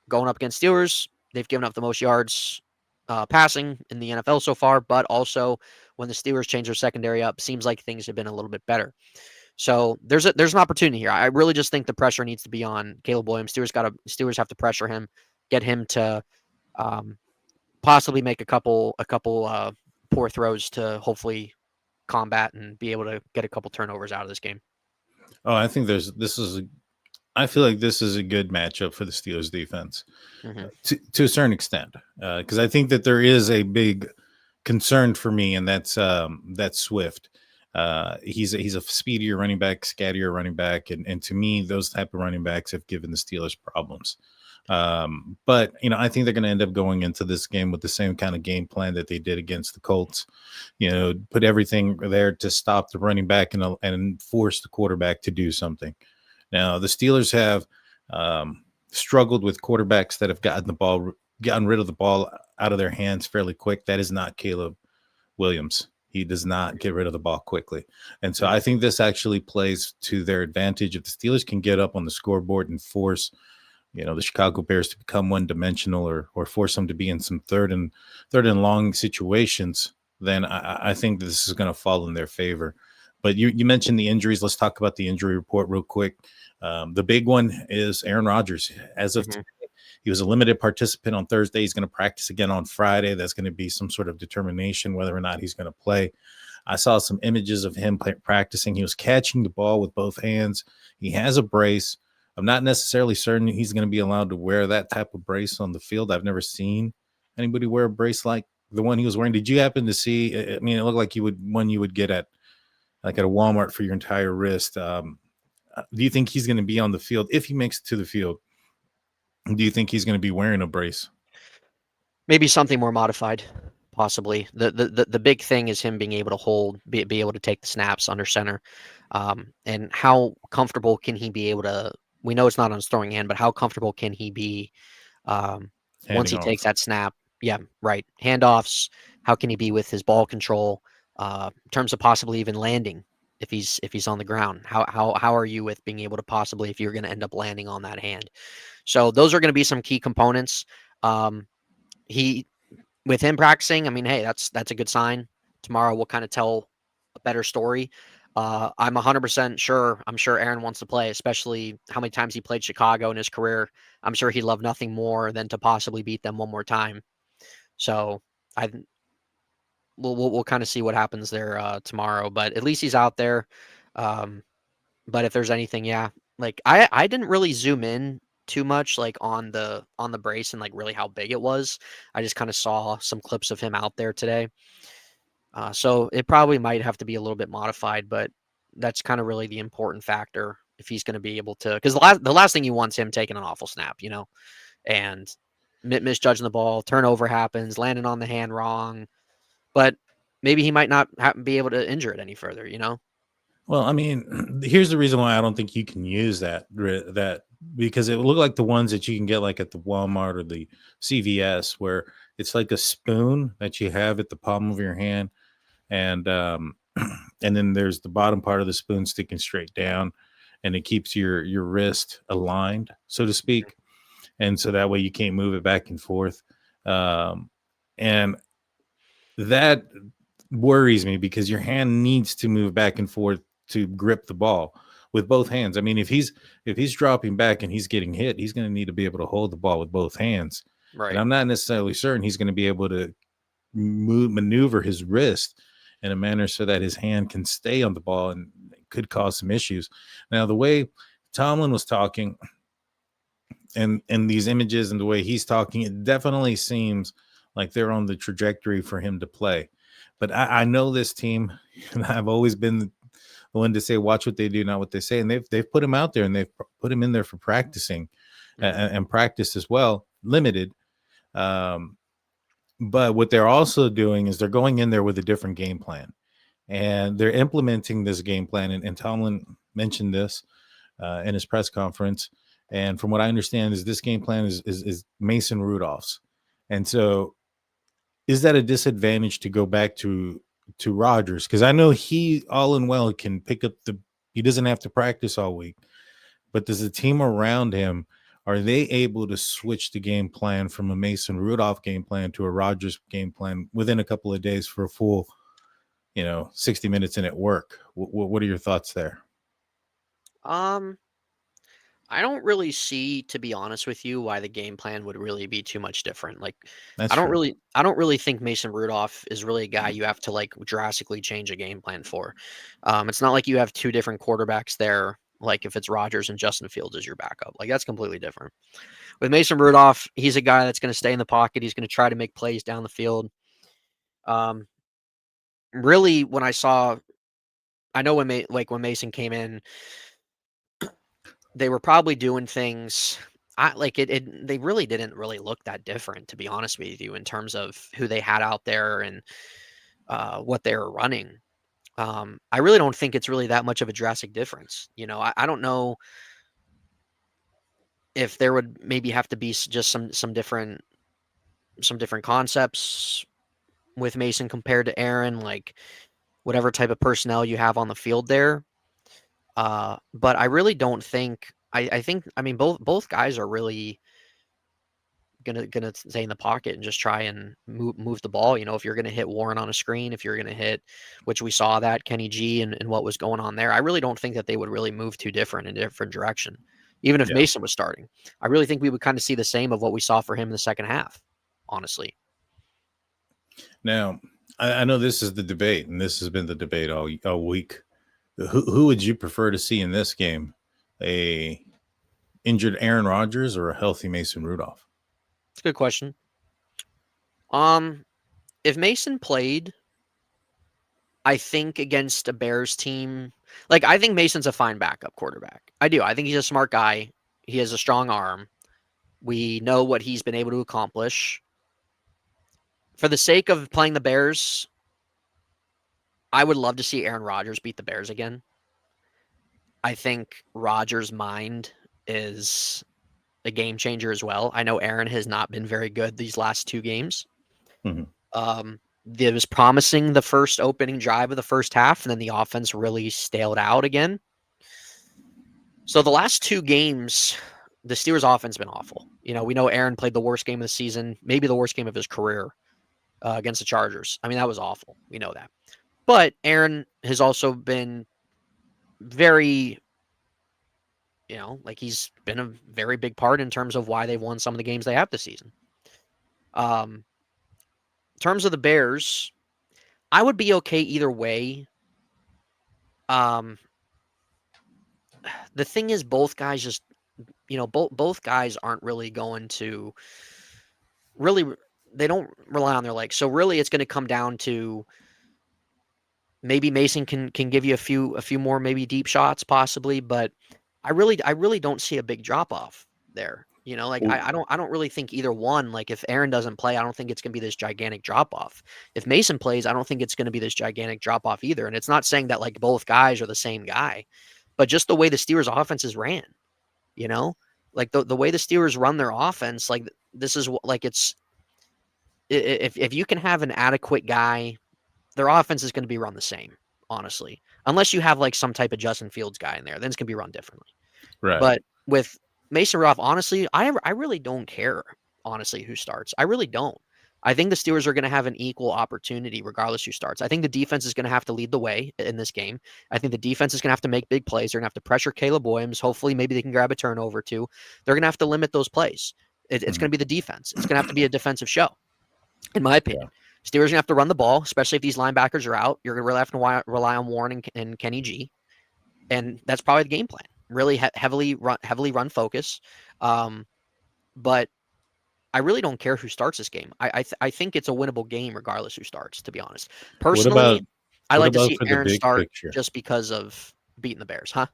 going up against Steelers, they've given up the most yards passing in the NFL so far, but also when the Steelers change their secondary up, seems like things have been a little bit better. So there's an opportunity here. I really just think the pressure needs to be on Caleb Williams. Steelers have to pressure him, get him to um, possibly make a couple poor throws to hopefully combat and be able to get a couple turnovers out of this game. Oh, I think I feel like this is a good matchup for the Steelers defense to a certain extent, because I think that there is a big concern for me, and that's Swift. He's a speedier running back, scattier running back, and to me, those type of running backs have given the Steelers problems. But I think they're going to end up going into this game with the same kind of game plan that they did against the Colts. Put everything there to stop the running back and force the quarterback to do something. Now, the Steelers have struggled with quarterbacks that have gotten rid of the ball out of their hands fairly quick. That is not Caleb Williams. He does not get rid of the ball quickly. And so I think this actually plays to their advantage. If the Steelers can get up on the scoreboard and force, the Chicago Bears to become one-dimensional or force them to be in some third and long situations, then I think this is going to fall in their favor. But you mentioned the injuries. Let's talk about the injury report real quick. The big one is Aaron Rodgers. As of today, he was a limited participant on Thursday. He's going to practice again on Friday. That's going to be some sort of determination whether or not he's going to play. I saw some images of him practicing. He was catching the ball with both hands. He has a brace. I'm not necessarily certain he's going to be allowed to wear that type of brace on the field. I've never seen anybody wear a brace like the one he was wearing. Did you happen to see? I mean, it looked like you would get at a Walmart for your entire wrist. Do you think he's going to be on the field if he makes it to the field? Do you think he's going to be wearing a brace? Maybe something more modified, possibly. The big thing is him being able to be able to take the snaps under center, and how comfortable can he be able to? We know it's not on his throwing hand, but how comfortable can he be once he takes that snap? Yeah, right. Handoffs. How can he be with his ball control? In terms of possibly even landing if he's on the ground. How are you with being able to possibly, if you're going to end up landing on that hand? So those are going to be some key components. He with him practicing, I mean, hey, that's a good sign. Tomorrow we'll kind of tell a better story. I'm 100% sure. I'm sure Aaron wants to play, especially how many times he played Chicago in his career. I'm sure he'd love nothing more than to possibly beat them one more time. So we'll kind of see what happens there tomorrow. But at least he's out there. But if there's anything, yeah, like I didn't really zoom in too much like on the brace and like really how big it was. I just kind of saw some clips of him out there today. So it probably might have to be a little bit modified, but that's kind of really the important factor if he's going to be able to, because the last thing you want is him taking an awful snap, and misjudging the ball, turnover happens, landing on the hand wrong, but maybe he might not be able to injure it any further, Well, I mean, here's the reason why I don't think you can use that because it looked like the ones that you can get like at the Walmart or the CVS, where it's like a spoon that you have at the palm of your hand, and and then there's the bottom part of the spoon sticking straight down, and it keeps your wrist aligned, so to speak, and so that way you can't move it back and forth, and that worries me because your hand needs to move back and forth to grip the ball with both hands. I mean, if he's dropping back and he's getting hit, he's going to need to be able to hold the ball with both hands. Right. And I'm not necessarily certain he's going to be able to maneuver his wrist in a manner so that his hand can stay on the ball, and it could cause some issues. Now, the way Tomlin was talking and these images and the way he's talking, it definitely seems like they're on the trajectory for him to play. But I know this team, and I've always been the one to say, watch what they do, not what they say. And they've put him out there, and they've put him in there for practicing and practice as well, limited. But what they're also doing is they're going in there with a different game plan, and they're implementing this game plan. And Tomlin mentioned this in his press conference. And from what I understand is this game plan is Mason Rudolph's. And so is that a disadvantage to go back to Rodgers? Because I know he all in well can pick up he doesn't have to practice all week, but does the team around him, are they able to switch the game plan from a Mason Rudolph game plan to a Rodgers game plan within a couple of days for a full, 60 minutes in at work? What are your thoughts there? Um, I don't really see, to be honest with you, why the game plan would really be too much different. Like, That's true. I don't really think Mason Rudolph is really a guy you have to like drastically change a game plan for. It's not like you have two different quarterbacks there. Like if it's Rodgers and Justin Fields as your backup, like that's completely different. With Mason Rudolph, he's a guy that's going to stay in the pocket. He's going to try to make plays down the field. Um, really, when I know when Mason came in, they were probably doing things. I like it. They really didn't really look that different, to be honest with you, in terms of who they had out there and what they were running. I really don't think it's really that much of a drastic difference. I don't know if there would maybe have to be just some different concepts with Mason compared to Aaron, like whatever type of personnel you have on the field there. But I really don't think. I think I mean both guys are really gonna stay in the pocket and just try and move the ball. If you're gonna hit Warren on a screen, if you're gonna hit, which we saw that Kenny G and what was going on there, I really don't think that they would really move too different in a different direction. Even if Yeah. Mason was starting, I really think we would kind of see the same of what we saw for him in the second half. Honestly, Now, I know this is the debate, and this has been the debate all week. Who would you prefer to see in this game? A injured Aaron Rodgers or a healthy Mason Rudolph? it's a good question. Um, if Mason played, I think against a Bears team, like I think Mason's a fine backup quarterback. I do. I think he's a smart guy. He has a strong arm. We know what he's been able to accomplish. For the sake of playing the Bears, I would love to see Aaron Rodgers beat the Bears again. I think Rodgers' mind is a game changer as well. I know Aaron has not been very good these last two games. Mhm. It was promising the first opening drive of the first half, and then the offense really staled out again. So the last two games, the Steelers' offense has been awful. We know Aaron played the worst game of the season, maybe the worst game of his career against the Chargers. I mean, that was awful. We know that. But Aaron has also been very, like he's been a very big part in terms of why they've won some of the games they have this season. In terms of the Bears, I would be okay either way. The thing is, both guys just, both guys aren't really going to really. They don't rely on their legs, so really, it's going to come down to maybe Mason can give you a few more maybe deep shots possibly, but I really don't see a big drop off there. Like Well, I don't really think either one. Like if Aaron doesn't play, I don't think it's gonna be this gigantic drop off. If Mason plays, I don't think it's gonna be this gigantic drop off either. And it's not saying that like both guys are the same guy, but just the way the Steelers offenses ran, you know, like the way the Steelers run their offense, like this is like it's if you can have an adequate guy, their offense is going to be run the same, honestly, unless you have like some type of Justin Fields guy in there, then it's going to be run differently. right. But with Mason Rudolph, honestly, I really don't care, honestly, who starts. I really don't. I think the Steelers are going to have an equal opportunity regardless who starts. I think the defense is going to have to lead the way in this game. I think the defense is going to have to make big plays. They're going to have to pressure Caleb Williams. Hopefully, maybe they can grab a turnover too. They're going to have to limit those plays. It's Mhm. going to be the defense. It's going to have to be a defensive show, in my Yeah. opinion. Steelers are going to have to run the ball, especially if these linebackers are out. You're going to really have to rely on Warren and Kenny G. And that's probably the game plan. Really heavily run focus. But I really don't care who starts this game. I think it's a winnable game regardless who starts, to be honest. What Personally, about I what like to about see for the Aaron big start picture? just because of beating the Bears, huh?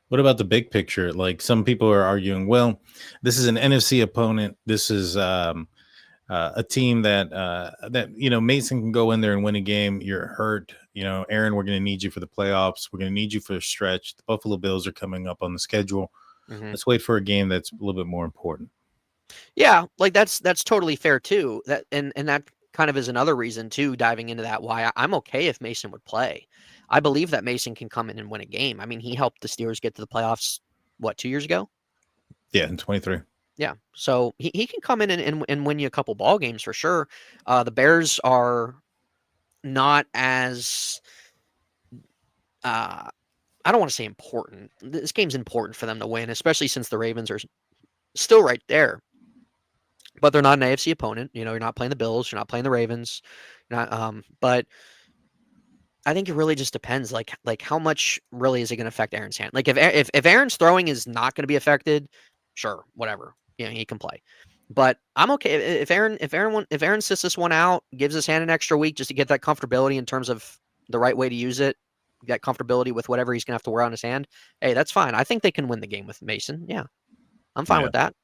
What about the big picture? Like some people are arguing, well, this is an NFC opponent. This is a team that Mason can go in there and win a game. You're hurt, Aaron. We're going to need you for the playoffs. We're going to need you for a stretch. The Buffalo Bills are coming up on the schedule. Mm-hmm. Let's wait for a game that's a little bit more important. Yeah, like that's totally fair too. That and that kind of is another reason too, diving into that why I'm okay if Mason would play. I believe that Mason can come in and win a game. I mean, he helped the Steelers get to the playoffs, what, 2 years ago? Yeah, in 23. Yeah. So he can come in and win you a couple ball games for sure. The Bears are not as I don't want to say important. This game's important for them to win, especially since the Ravens are still right there. But they're not an AFC opponent. You're not playing the Bills, you're not playing the Ravens. You're not but I think it really just depends like how much really is it going to affect Aaron's hand? Like if Aaron's throwing is not going to be affected, sure, whatever. He can play. But I'm okay if Aaron sits this one out, gives his hand an extra week just to get that comfortability in terms of the right way to use it, that comfortability with whatever he's going to have to wear on his hand. Hey, that's fine. I think they can win the game with Mason. Yeah. I'm fine Yeah. with that.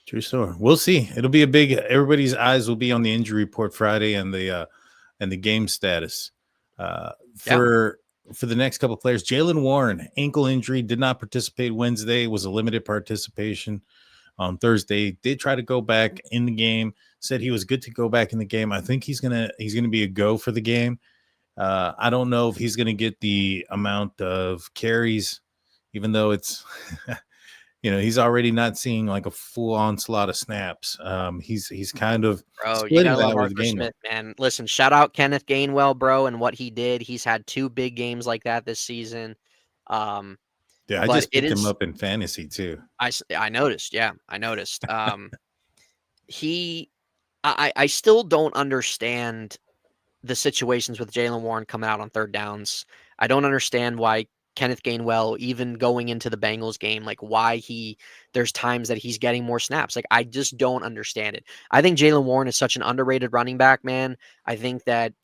True story. We'll see. It'll be a big. Everybody's eyes will be on the injury report Friday and the game status. For the next couple of players, Jalen Warren ankle injury, did not participate Wednesday. Was a limited participation on Thursday. Did try to go back in the game. Said he was good to go back in the game. I think he's gonna be a go for the game. I don't know if he's gonna get the amount of carries, even though it's. He's already not seeing like a full onslaught of snaps. He's kind of Bro, you splitting gotta that love with Arthur Gainwell. Smith, man. Listen, shout out Kenneth Gainwell, bro, and what he did. He's had 2 big games like that this season. Um, Yeah, I but just it picked him is up in fantasy too. I noticed, yeah, I noticed. He I still don't understand the situations with Jalen Warren coming out on third downs. I don't understand why Kenneth Gainwell, even going into the Bengals game, like why there's times that he's getting more snaps. Like I just don't understand it. I think Jalen Warren is such an underrated running back, man. I think that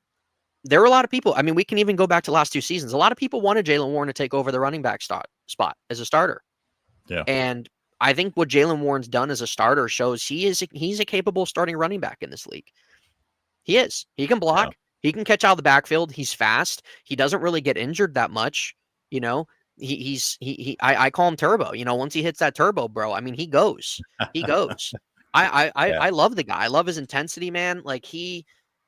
there were a lot of people. I mean, we can even go back to last 2 seasons. A lot of people wanted Jalen Warren to take over the running back spot as a starter. Yeah, And I think what Jalen Warren's done as a starter shows he's a capable starting running back in this league. He is. He can yeah. block. He can catch out of the backfield. He's fast. He doesn't really get injured that much. You know, I call him turbo. Once he hits that turbo, bro, I mean, he goes. He goes. Yeah. I love the guy. I love his intensity, man. Like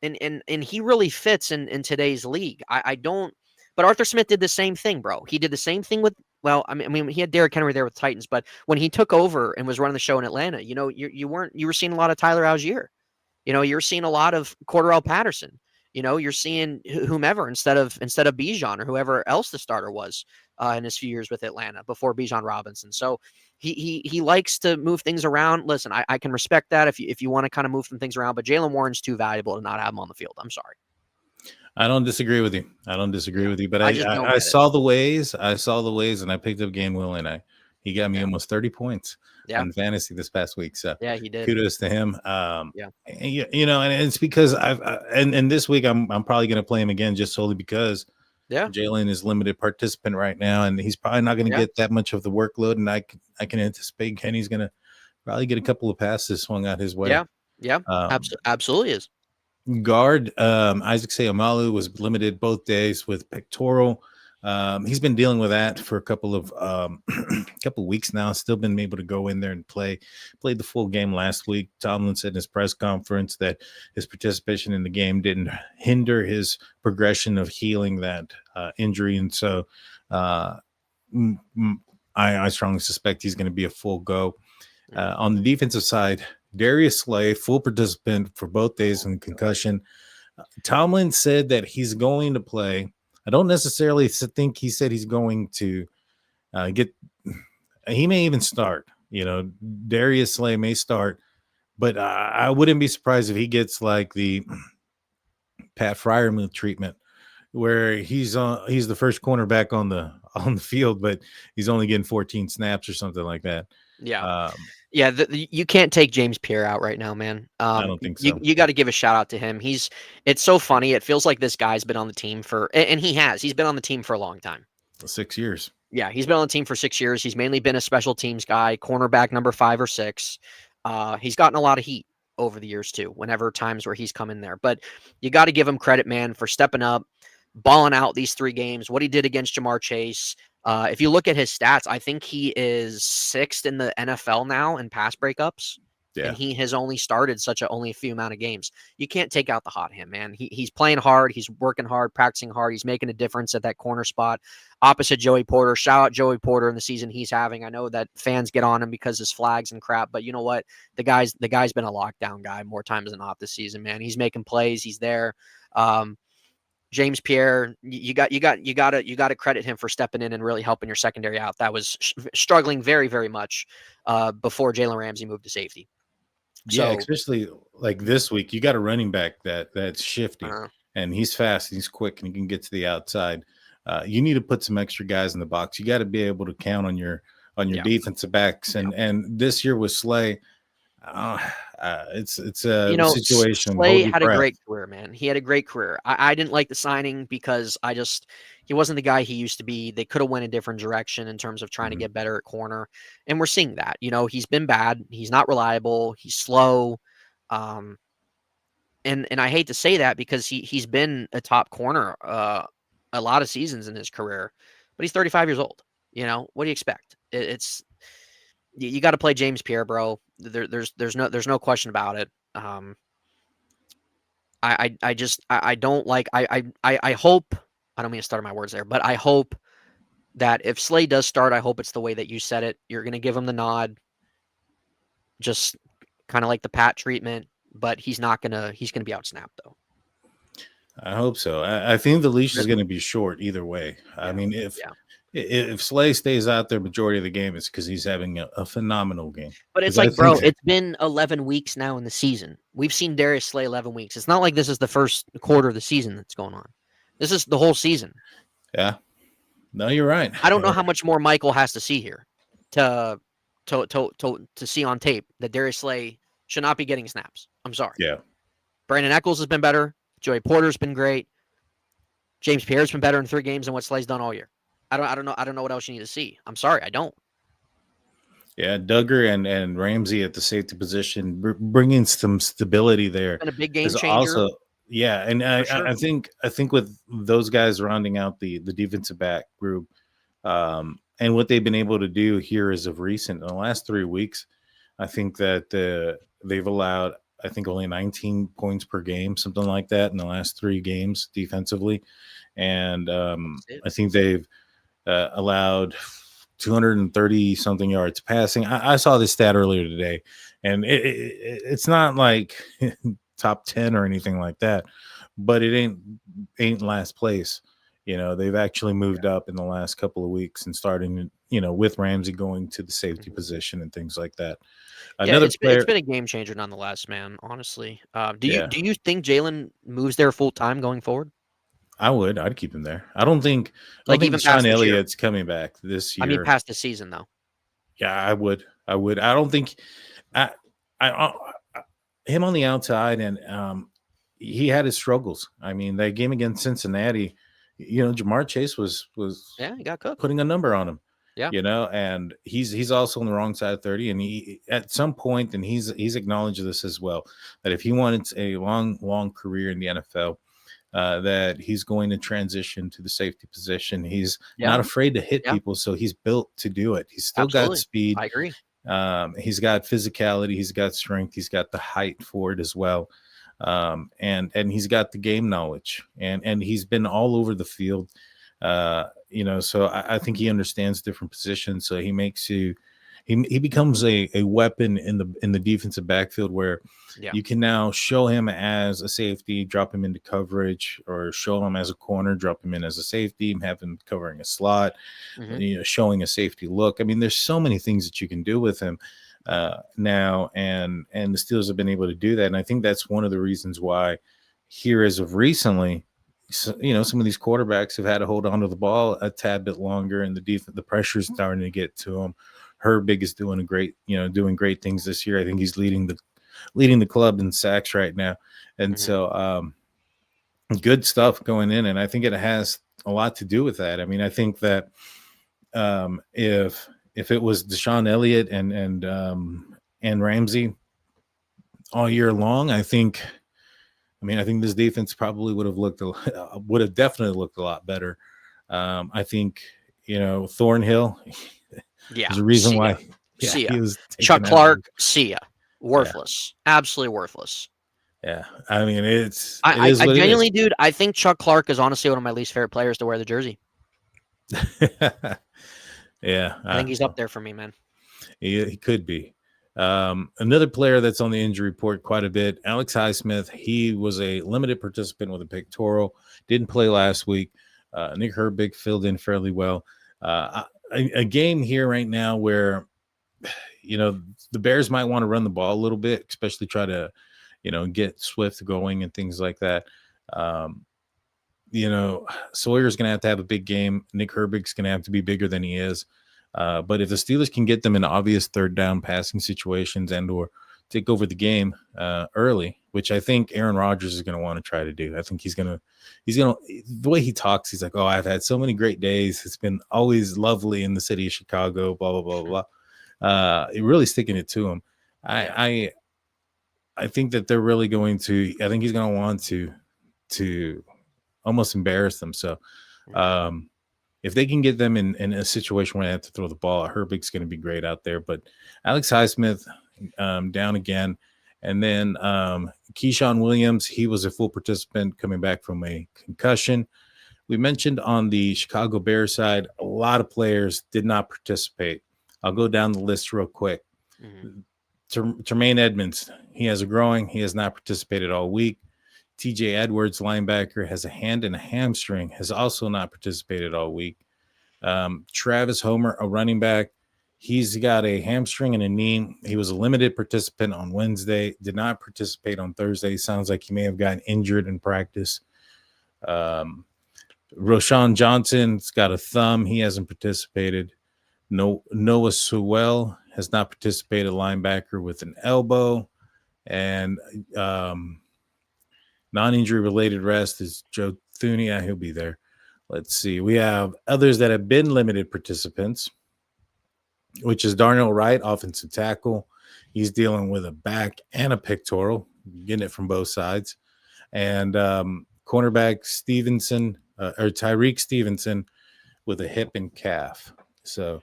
and he really fits in today's league. I don't but Arthur Smith did the same thing, bro. He did the same thing with I mean, he had Derrick Henry there with the Titans, but when he took over and was running the show in Atlanta, you were seeing a lot of Tyler Algier. You're seeing a lot of Cordarrelle Patterson. You're seeing whomever instead of Bijan or whoever else the starter was in his few years with Atlanta before Bijan Robinson. So he likes to move things around. Listen, I can respect that if you want to kind of move some things around, but Jalen Warren's too valuable to not have him on the field. I'm sorry. I don't disagree with you. But I just don't I get it. saw the ways. and I picked up Gainwell, and he got me almost 30 points on fantasy this past week. So Yeah, he did. kudos to him. Yeah. And it's because and this week I'm probably going to play him again just solely because Jalen is limited participant right now, and he's probably not going to get that much of the workload. And I can anticipate Kenny's going to probably get a couple of passes swung out his way. Yeah. Absolutely is. Guard Isaac Seumalo was limited both days with pectoral. He's been dealing with that for a couple of weeks now. Still been able to go in there and played the full game last week. Tomlin said in his press conference that his participation in the game didn't hinder his progression of healing that injury, and so I strongly suspect he's going to be a full go. On the defensive side, Darius Slay, full participant for both days in concussion. Tomlin said that he's going to play. I don't necessarily think he said he's going to get. He may even start. Darius Slay may start, but I wouldn't be surprised if he gets like the Pat Fryermuth treatment, where he's the first cornerback on the field, but he's only getting 14 snaps or something like that. Yeah. You can't take James Pierre out right now, man. I don't think so. You got to give a shout out to him. It's so funny. It feels like this guy's been on the team and he's been on the team for a long time. 6 years. Yeah, he's been on the team for 6 years. He's mainly been a special teams guy, cornerback number 5 or 6. He's gotten a lot of heat over the years too, whenever times where he's come in there. But you got to give him credit, man, for stepping up, balling out these 3 games, what he did against Jamar Chase. If you look at his stats, I think he is 6th in the NFL now in pass breakups. Yeah. And he has only started only a few amount of games. You can't take out the hot hand, man. He's playing hard. He's working hard, practicing hard. He's making a difference at that corner spot opposite Joey Porter. Shout out Joey Porter in the season he's having. I know that fans get on him because his flags and crap, but you know what? The guy's been a lockdown guy more times than not this season, man. He's making plays. He's there. James Pierre, you got to credit him for stepping in and really helping your secondary out. That was struggling very, very much before Jalen Ramsey moved to safety. Yeah, especially like this week, you got a running back that's shifty, and he's fast, he's quick, and he can get to the outside. You need to put some extra guys in the box. You got to be able to count on your defensive backs, and this year with Slay, it's a situation. Slay had a great career, man. He had a great career. I didn't like the signing because he wasn't the guy he used to be. They could have went a different direction in terms of trying to get better at corner, and we're seeing that. He's been bad. He's not reliable. He's slow, and I hate to say that because he's been a top corner a lot of seasons in his career, but he's 35 years old. What do you expect? You got to play James Pierre, bro. There's no question about it. I don't like. I hope. I don't mean to stutter my words there, but I hope that if Slay does start, I hope it's the way that you said it. You're going to give him the nod, just kind of like the Pat treatment, but he's going to be outsnapped though. I hope so. I think the leash is going to be short either way. Yeah. I mean, if Slay stays out there majority of the game, it's because he's having a phenomenal game. But it's like, bro, it's been 11 weeks now in the season. We've seen Darius Slay 11 weeks. It's not like this is the first quarter of the season that's going on. This is the whole season. Yeah. No, you're right. I don't know how much more Michael has to see here to see on tape that Darius Slay should not be getting snaps. I'm sorry. Yeah. Brandon Echols has been better. Joey Porter's been great. James Pierre's been better in 3 games than what Slay's done all year. I don't know what else you need to see. I'm sorry, I don't. Yeah, Duggar and Ramsey at the safety position, bringing some stability there. It's been a big game changer. Also, yeah, and I think with those guys rounding out the defensive back group, and what they've been able to do here as of recent in the last 3 weeks, I think that they've allowed, I think, only 19 points per game, something like that, in the last 3 games defensively, and I think they've allowed 230 something yards passing. I saw this stat earlier today, and it's not like top 10 or anything like that, but it ain't last place. They've actually moved up in the last couple of weeks and starting, with Ramsey going to the safety position and things like that. It's been a game changer nonetheless, man. Honestly, do you think Jalen moves there full time going forward? I'd keep him there. I don't think Sean Elliott's coming back this year. I mean, past the season though. Yeah, I would. I don't think him on the outside, and he had his struggles. I mean, that game against Cincinnati, Jamar Chase was he got cooked, putting a number on him. Yeah, and he's also on the wrong side of 30, and he at some point, and he's acknowledged this as well, that if he wanted a long career in the NFL, that he's going to transition to the safety position. He's not afraid to hit people, so he's built to do it. He's still got speed. I agree. He's got physicality. He's got strength. He's got the height for it as well. And he's got the game knowledge, and he's been all over the field. So I think he understands different positions. So he makes you, he becomes a weapon in the defensive backfield where you can now show him as a safety, drop him into coverage, or show him as a corner, drop him in as a safety, and have him covering a slot, showing a safety look. I mean, there's so many things that you can do with him now, and the Steelers have been able to do that. And I think that's one of the reasons why here as of recently, some of these quarterbacks have had to hold on to the ball a tad bit longer, and the pressure's starting to get to them. Herbig is doing great things this year. I think he's leading the club in sacks right now. And so good stuff going in. And I think it has a lot to do with that. I mean, I think that if it was Deshaun Elliott and Ramsey all year long, I think this defense probably would have definitely looked a lot better. I think, Thornhill, there's a reason why he was Chuck Clark, see ya. Worthless. Absolutely worthless. Yeah. I mean, it I is what it is. genuinely, dude, I think Chuck Clark is honestly one of my least favorite players to wear the jersey. Yeah. I think he's up there for me, man. He could be. Another player that's on the injury report quite a bit, Alex Highsmith. He was a limited participant with a pectoral, didn't play last week. Nick Herbig filled in fairly well. A game here right now where, the Bears might want to run the ball a little bit, especially try to, get Swift going and things like that. Sawyer's going to have a big game. Nick Herbig's going to have to be bigger than he is. But if the Steelers can get them in obvious third down passing situations and or take over the game early, which I think Aaron Rodgers is going to want to try to do. I think he's going to, the way he talks, he's like, oh, I've had so many great days. It's been always lovely in the city of Chicago, blah, blah, blah, blah. Really sticking it to him. I think that they're really going to, I think he's going to want to almost embarrass them. So, if they can get them in a situation where they have to throw the ball, Herbig's going to be great out there. But Alex Highsmith down again. And then Keyshawn Williams, he was a full participant coming back from a concussion. We mentioned on the Chicago Bears side, a lot of players did not participate. I'll go down the list real quick. Tremaine Edmonds, he has a groin. He has not participated all week. TJ Edwards, linebacker, has a hand and a hamstring, has also not participated all week. Travis Homer, a running back, he's got a hamstring and a knee. He was a limited participant on Wednesday, did not participate on Thursday. Sounds like he may have gotten injured in practice. Roshan Johnson's got a thumb. He hasn't participated. Noah Sewell has not participated, linebacker with an elbow. And non-injury related rest is Joe Thuney. He'll be there. Let's see. We have others that have been limited participants, which is Darnell Wright, offensive tackle. He's dealing with a back and a pectoral, getting it from both sides. And cornerback Stevenson, or Tyreek Stevenson, with a hip and calf. So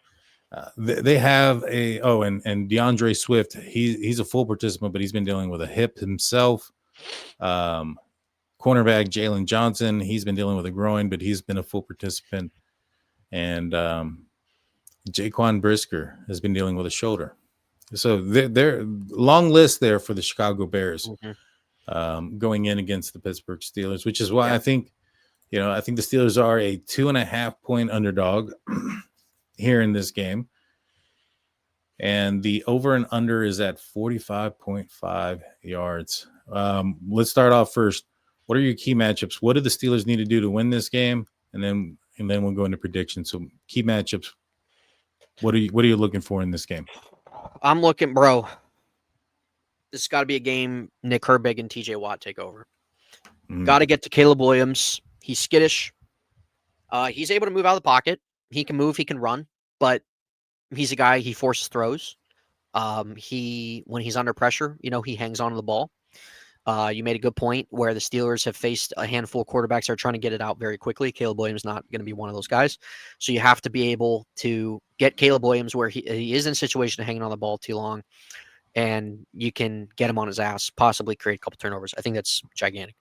they have and DeAndre Swift, he's a full participant, but he's been dealing with a hip himself. Cornerback Jalen Johnson, he's been dealing with a groin, but he's been a full participant. And Jaquan Brisker has been dealing with a shoulder. So they're long list there for the Chicago Bears going in against the Pittsburgh Steelers, which is why I think the Steelers are a 2.5-point underdog here in this game. And the over and under is at 45.5 yards. Let's start off first. What are your key matchups? What do the Steelers need to do to win this game? And then we'll go into predictions. So key matchups. What are you looking for in this game? I'm looking, bro. This has got to be a game Nick Herbig and TJ Watt take over. Got to get to Caleb Williams. He's skittish. He's able to move out of the pocket. He can move. He can run. But he's a guy, he forces throws. When he's under pressure, he hangs on to the ball. You made a good point where the Steelers have faced a handful of quarterbacks that are trying to get it out very quickly. Caleb Williams is not going to be one of those guys. So you have to be able to get Caleb Williams where he is in a situation of hanging on the ball too long, and you can get him on his ass, possibly create a couple turnovers. I think that's gigantic.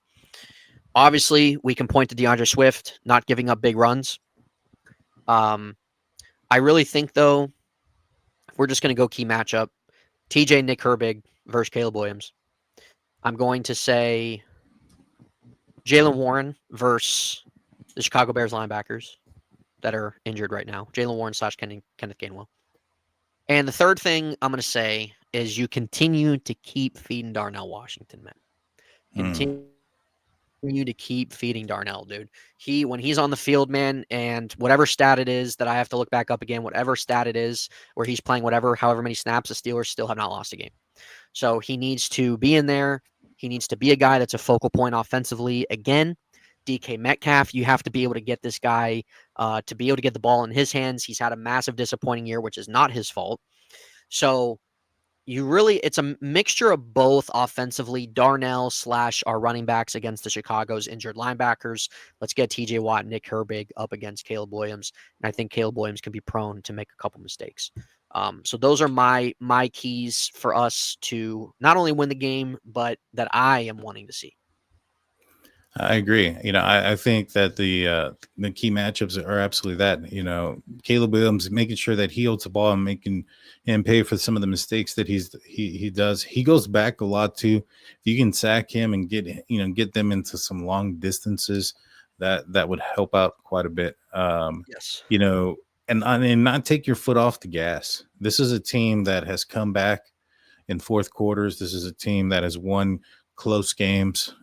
Obviously, we can point to DeAndre Swift not giving up big runs. I really think, though, if we're just going to go key matchup, TJ Nick Herbig versus Caleb Williams. I'm going to say Jaylen Warren versus the Chicago Bears linebackers that are injured right now. Jaylen Warren / Kenneth Gainwell. And the third thing I'm going to say is you continue to keep feeding Darnell Washington, man. Continue to keep feeding Darnell, dude. When he's on the field, man, and whatever stat it is that I have to look back up again, whatever stat it is where he's playing however many snaps, the Steelers still have not lost a game. So he needs to be in there. He needs to be a guy that's a focal point offensively. Again, DK Metcalf, you have to be able to get this guy to be able to get the ball in his hands. He's had a massive disappointing year, which is not his fault. So it's a mixture of both offensively, Darnell / our running backs against the Chicago's injured linebackers. Let's get TJ Watt, Nick Herbig up against Caleb Williams. And I think Caleb Williams can be prone to make a couple mistakes. So those are my keys for us to not only win the game, but that I am wanting to see. I agree. I think that the key matchups are absolutely that. Caleb Williams making sure that he holds the ball and making him pay for some of the mistakes that he does. He goes back a lot too. If you can sack him and get them into some long distances, that would help out quite a bit. Yes. And not take your foot off the gas. This is a team that has come back in fourth quarters. This is a team that has won close games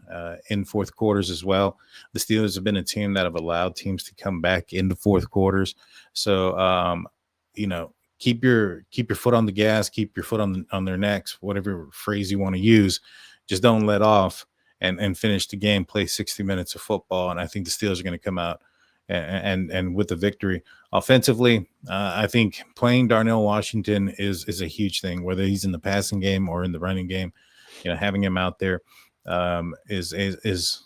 in fourth quarters as well. The Steelers have been a team that have allowed teams to come back into fourth quarters. So, keep your foot on the gas, keep your foot on their necks, whatever phrase you want to use. Just don't let off and finish the game. Play 60 minutes of football, and I think the Steelers are going to come out and with the victory. Offensively, I think playing Darnell Washington is a huge thing, whether he's in the passing game or in the running game. Having him out there is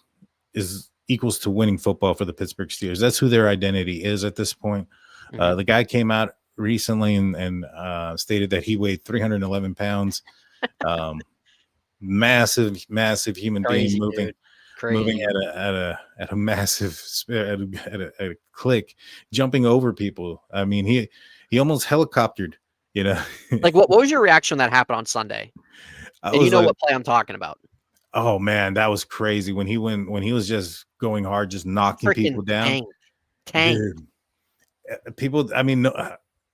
equals to winning football for the Pittsburgh Steelers. That's who their identity is at this point. The guy came out recently and stated that he weighed 311 pounds. Massive human Crazy, being moving. dude. Crazy. At a massive at a click, jumping over people. I mean, he almost helicoptered. Like, what was your reaction when that happened on Sunday? I And was you know like, what play I'm talking about? oh man, that was crazy when he was just going hard, just knocking people Freaking down. tank. Dude, people. I mean,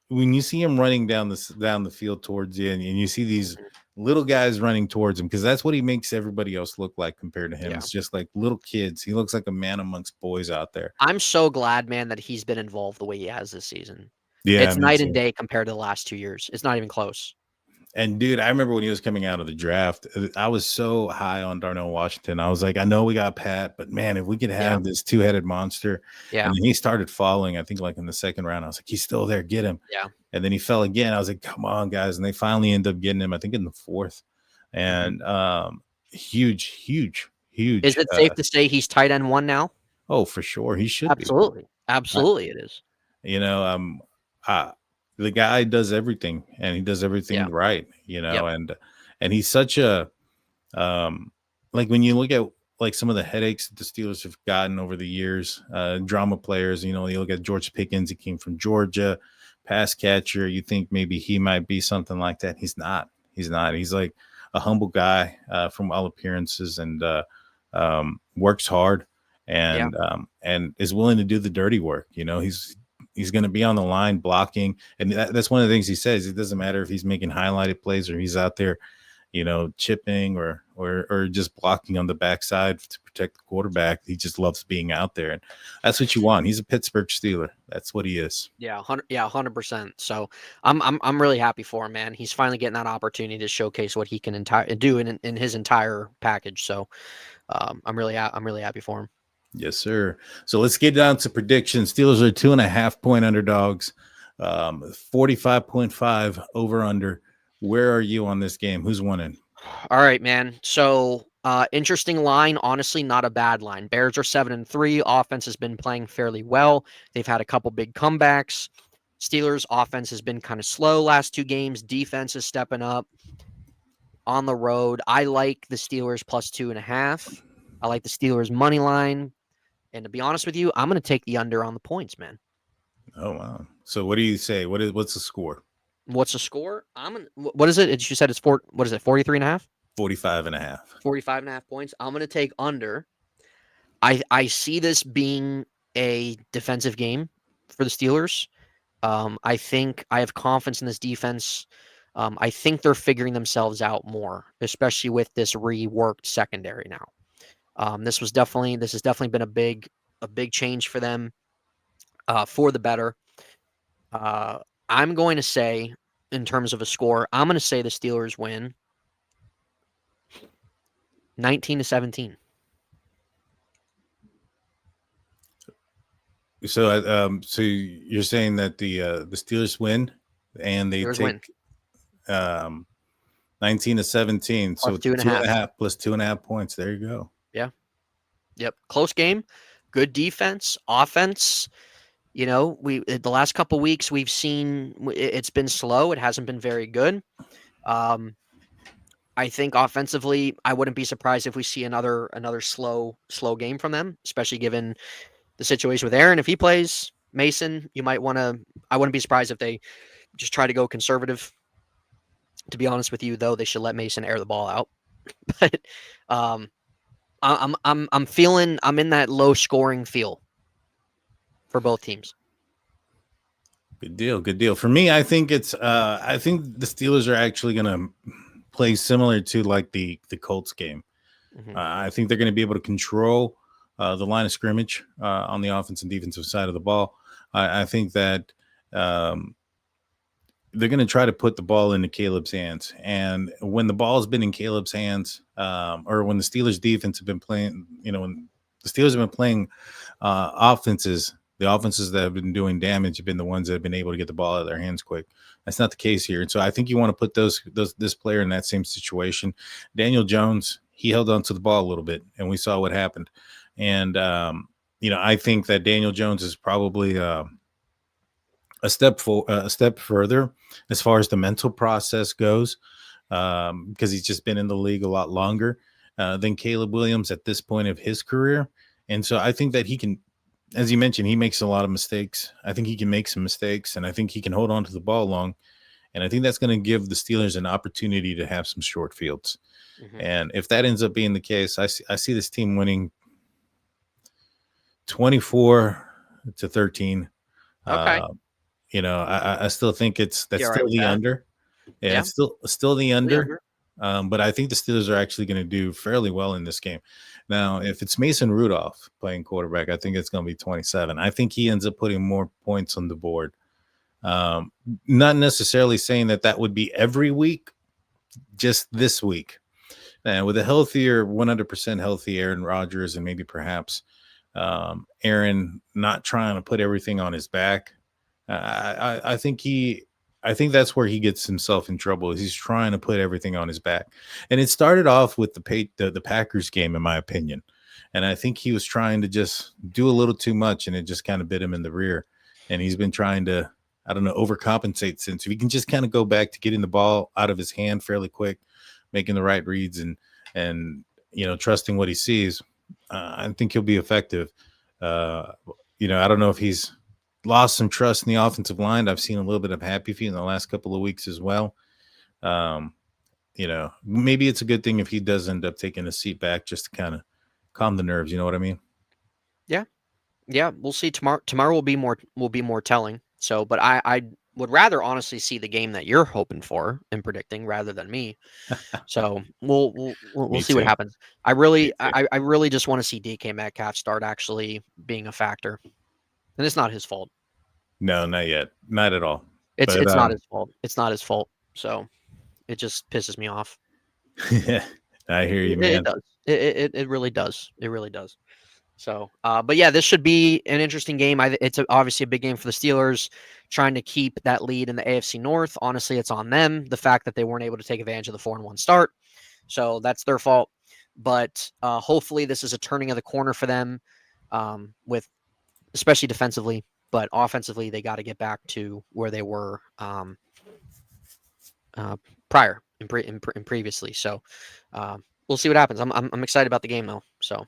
when you see him running down the field towards you, and you see these little guys running towards him, because that's what he makes everybody else look like compared to him. Yeah. It's just like little kids. He looks like a man amongst boys out there. I'm so glad, man, that he's been involved the way he has this season. Yeah, It's me night too. and day compared to the last 2 years. It's not even close. And dude, I remember when he was coming out of the draft, I was so high on Darnell Washington. I was like, I know we got Pat, but man, if we could have this two-headed monster. Yeah. And then he started falling, I think like in the second round. I was like, he's still there, get him. Yeah. And then he fell again. I was like, come on, guys. And they finally end up getting him, I think in the fourth. And huge. Is it safe to say he's tight end 1 now? Oh, for sure. He should Absolutely. Absolutely it is. be. The guy does everything, and he does everything right, and he's such a like when you look at like some of the headaches that the Steelers have gotten over the years, drama players, you look at George Pickens, he came from Georgia, pass catcher, you think maybe he might be something like that. He's not. He's like a humble guy from all appearances, and works hard and is willing to do the dirty work. He's going to be on the line blocking. And that's one of the things he says. It doesn't matter if he's making highlighted plays or he's out there, chipping or just blocking on the backside to protect the quarterback. He just loves being out there. And that's what you want. He's a Pittsburgh Steeler. That's what he is. Yeah, 100%. So I'm really happy for him, man. He's finally getting that opportunity to showcase what he can do in his entire package. So I'm really happy for him. Yes, sir. So let's get down to predictions. Steelers are 2.5-point underdogs, 45.5 over under. Where are you on this game? Who's winning? All right, man. So interesting line. Honestly, not a bad line. Bears are 7-3. Offense has been playing fairly well. They've had a couple big comebacks. Steelers offense has been kind of slow last 2 games. Defense is stepping up on the road. I like the Steelers plus 2.5. I like the Steelers money line. And to be honest with you, I'm going to take the under on the points, man. Oh, wow. So what do you say? What's the score? What's the score? What is it? You said it's 43.5? 45.5. 45.5 points. I'm going to take under. I see this being a defensive game for the Steelers. I think I have confidence in this defense. I think they're figuring themselves out more, especially with this reworked secondary now. This has definitely been a big change for them, for the better. I'm going to say, in terms of a score, I'm going to say the Steelers win 19-17. So you're saying that the Steelers win and they Steelers take 19-17, so Plus 2.5 plus 2.5 points. There you go. Yeah. Yep. Close game. Good defense. Offense. we the last couple weeks we've seen it's been slow. It hasn't been very good. I think offensively, I wouldn't be surprised if we see another slow game from them, especially given the situation with Aaron. If he plays Mason, you might want to. I wouldn't be surprised if they just try to go conservative. To be honest with you, though, they should let Mason air the ball out. But um, I'm feeling I'm in that low scoring feel for both teams. Good deal. Good deal. For me, I think I think the Steelers are actually going to play similar to like the Colts game. Mm-hmm. I think they're going to be able to control the line of scrimmage on the offensive and defensive side of the ball. I think that they're going to try to put the ball into Caleb's hands. And when the ball's been in Caleb's hands, or when the Steelers defense have been playing, when the Steelers have been playing offenses, the offenses that have been doing damage have been the ones that have been able to get the ball out of their hands quick. That's not the case here. And so I think you want to put this player in that same situation. Daniel Jones, he held on to the ball a little bit, and we saw what happened. And, I think that Daniel Jones is probably a step further as far as the mental process goes, because he's just been in the league a lot longer than Caleb Williams at this point of his career. And so I think that he can, as you mentioned, he makes a lot of mistakes. I think he can make some mistakes, and I think he can hold on to the ball long. And I think that's going to give the Steelers an opportunity to have some short fields. Mm-hmm. And if that ends up being the case, I see this team winning 24-13. Okay. I still think that's still the under. Yeah, it's still the under. But I think the Steelers are actually going to do fairly well in this game. Now, if it's Mason Rudolph playing quarterback, I think it's going to be 27. I think he ends up putting more points on the board. Not necessarily saying that would be every week, just this week. And with a healthier, 100% healthy Aaron Rodgers, and maybe perhaps Aaron not trying to put everything on his back, I think that's where he gets himself in trouble. Is he's trying to put everything on his back. And it started off with the Packers game, in my opinion. And I think he was trying to just do a little too much, and it just kind of bit him in the rear. And he's been trying to, overcompensate since. If he can just kind of go back to getting the ball out of his hand fairly quick, making the right reads and trusting what he sees, I think he'll be effective. I don't know if he's lost some trust in the offensive line. I've seen a little bit of happy feet in the last couple of weeks as well. Maybe it's a good thing if he does end up taking a seat back just to kind of calm the nerves. You know what I mean? Yeah. We'll see. Tomorrow will be more telling. So, but I would rather honestly see the game that you're hoping for and predicting rather than me. So we'll see what happens. I really just want to see DK Metcalf start actually being a factor, and it's not his fault. No, not yet, not at all. It's not his fault. It's not his fault. So it just pisses me off. Yeah, I hear you, man. It does. It really does. It really does. So, but yeah, this should be an interesting game. It's obviously a big game for the Steelers, trying to keep that lead in the AFC North. Honestly, it's on them. The fact that they weren't able to take advantage of the 4-1 start, so that's their fault. But hopefully, this is a turning of the corner for them, with especially defensively, but offensively, they got to get back to where they were prior and previously. So, we'll see what happens. I'm excited about the game though. So.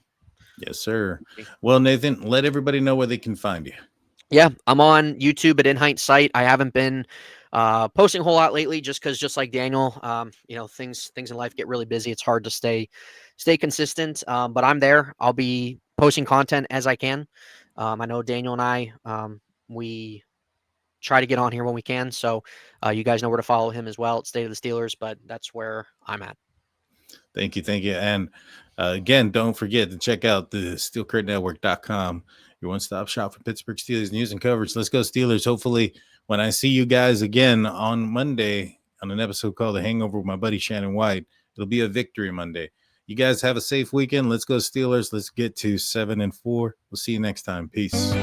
Yes, sir. Well, Nathan, let everybody know where they can find you. Yeah, I'm on YouTube at In Hindsight. I haven't been posting a whole lot lately, just like Daniel, things in life get really busy. It's hard to stay consistent. But I'm there. I'll be posting content as I can. I know Daniel and I, we try to get on here when we can. So you guys know where to follow him as well at State of the Steelers. But that's where I'm at. Thank you. And again, don't forget to check out the SteelCurtNetwork.com, your one-stop shop for Pittsburgh Steelers news and coverage. Let's go Steelers. Hopefully, when I see you guys again on Monday on an episode called The Hangover with my buddy Shannon White, it'll be a victory Monday. You guys have a safe weekend. Let's go Steelers. Let's get to 7-4. We'll see you next time. Peace.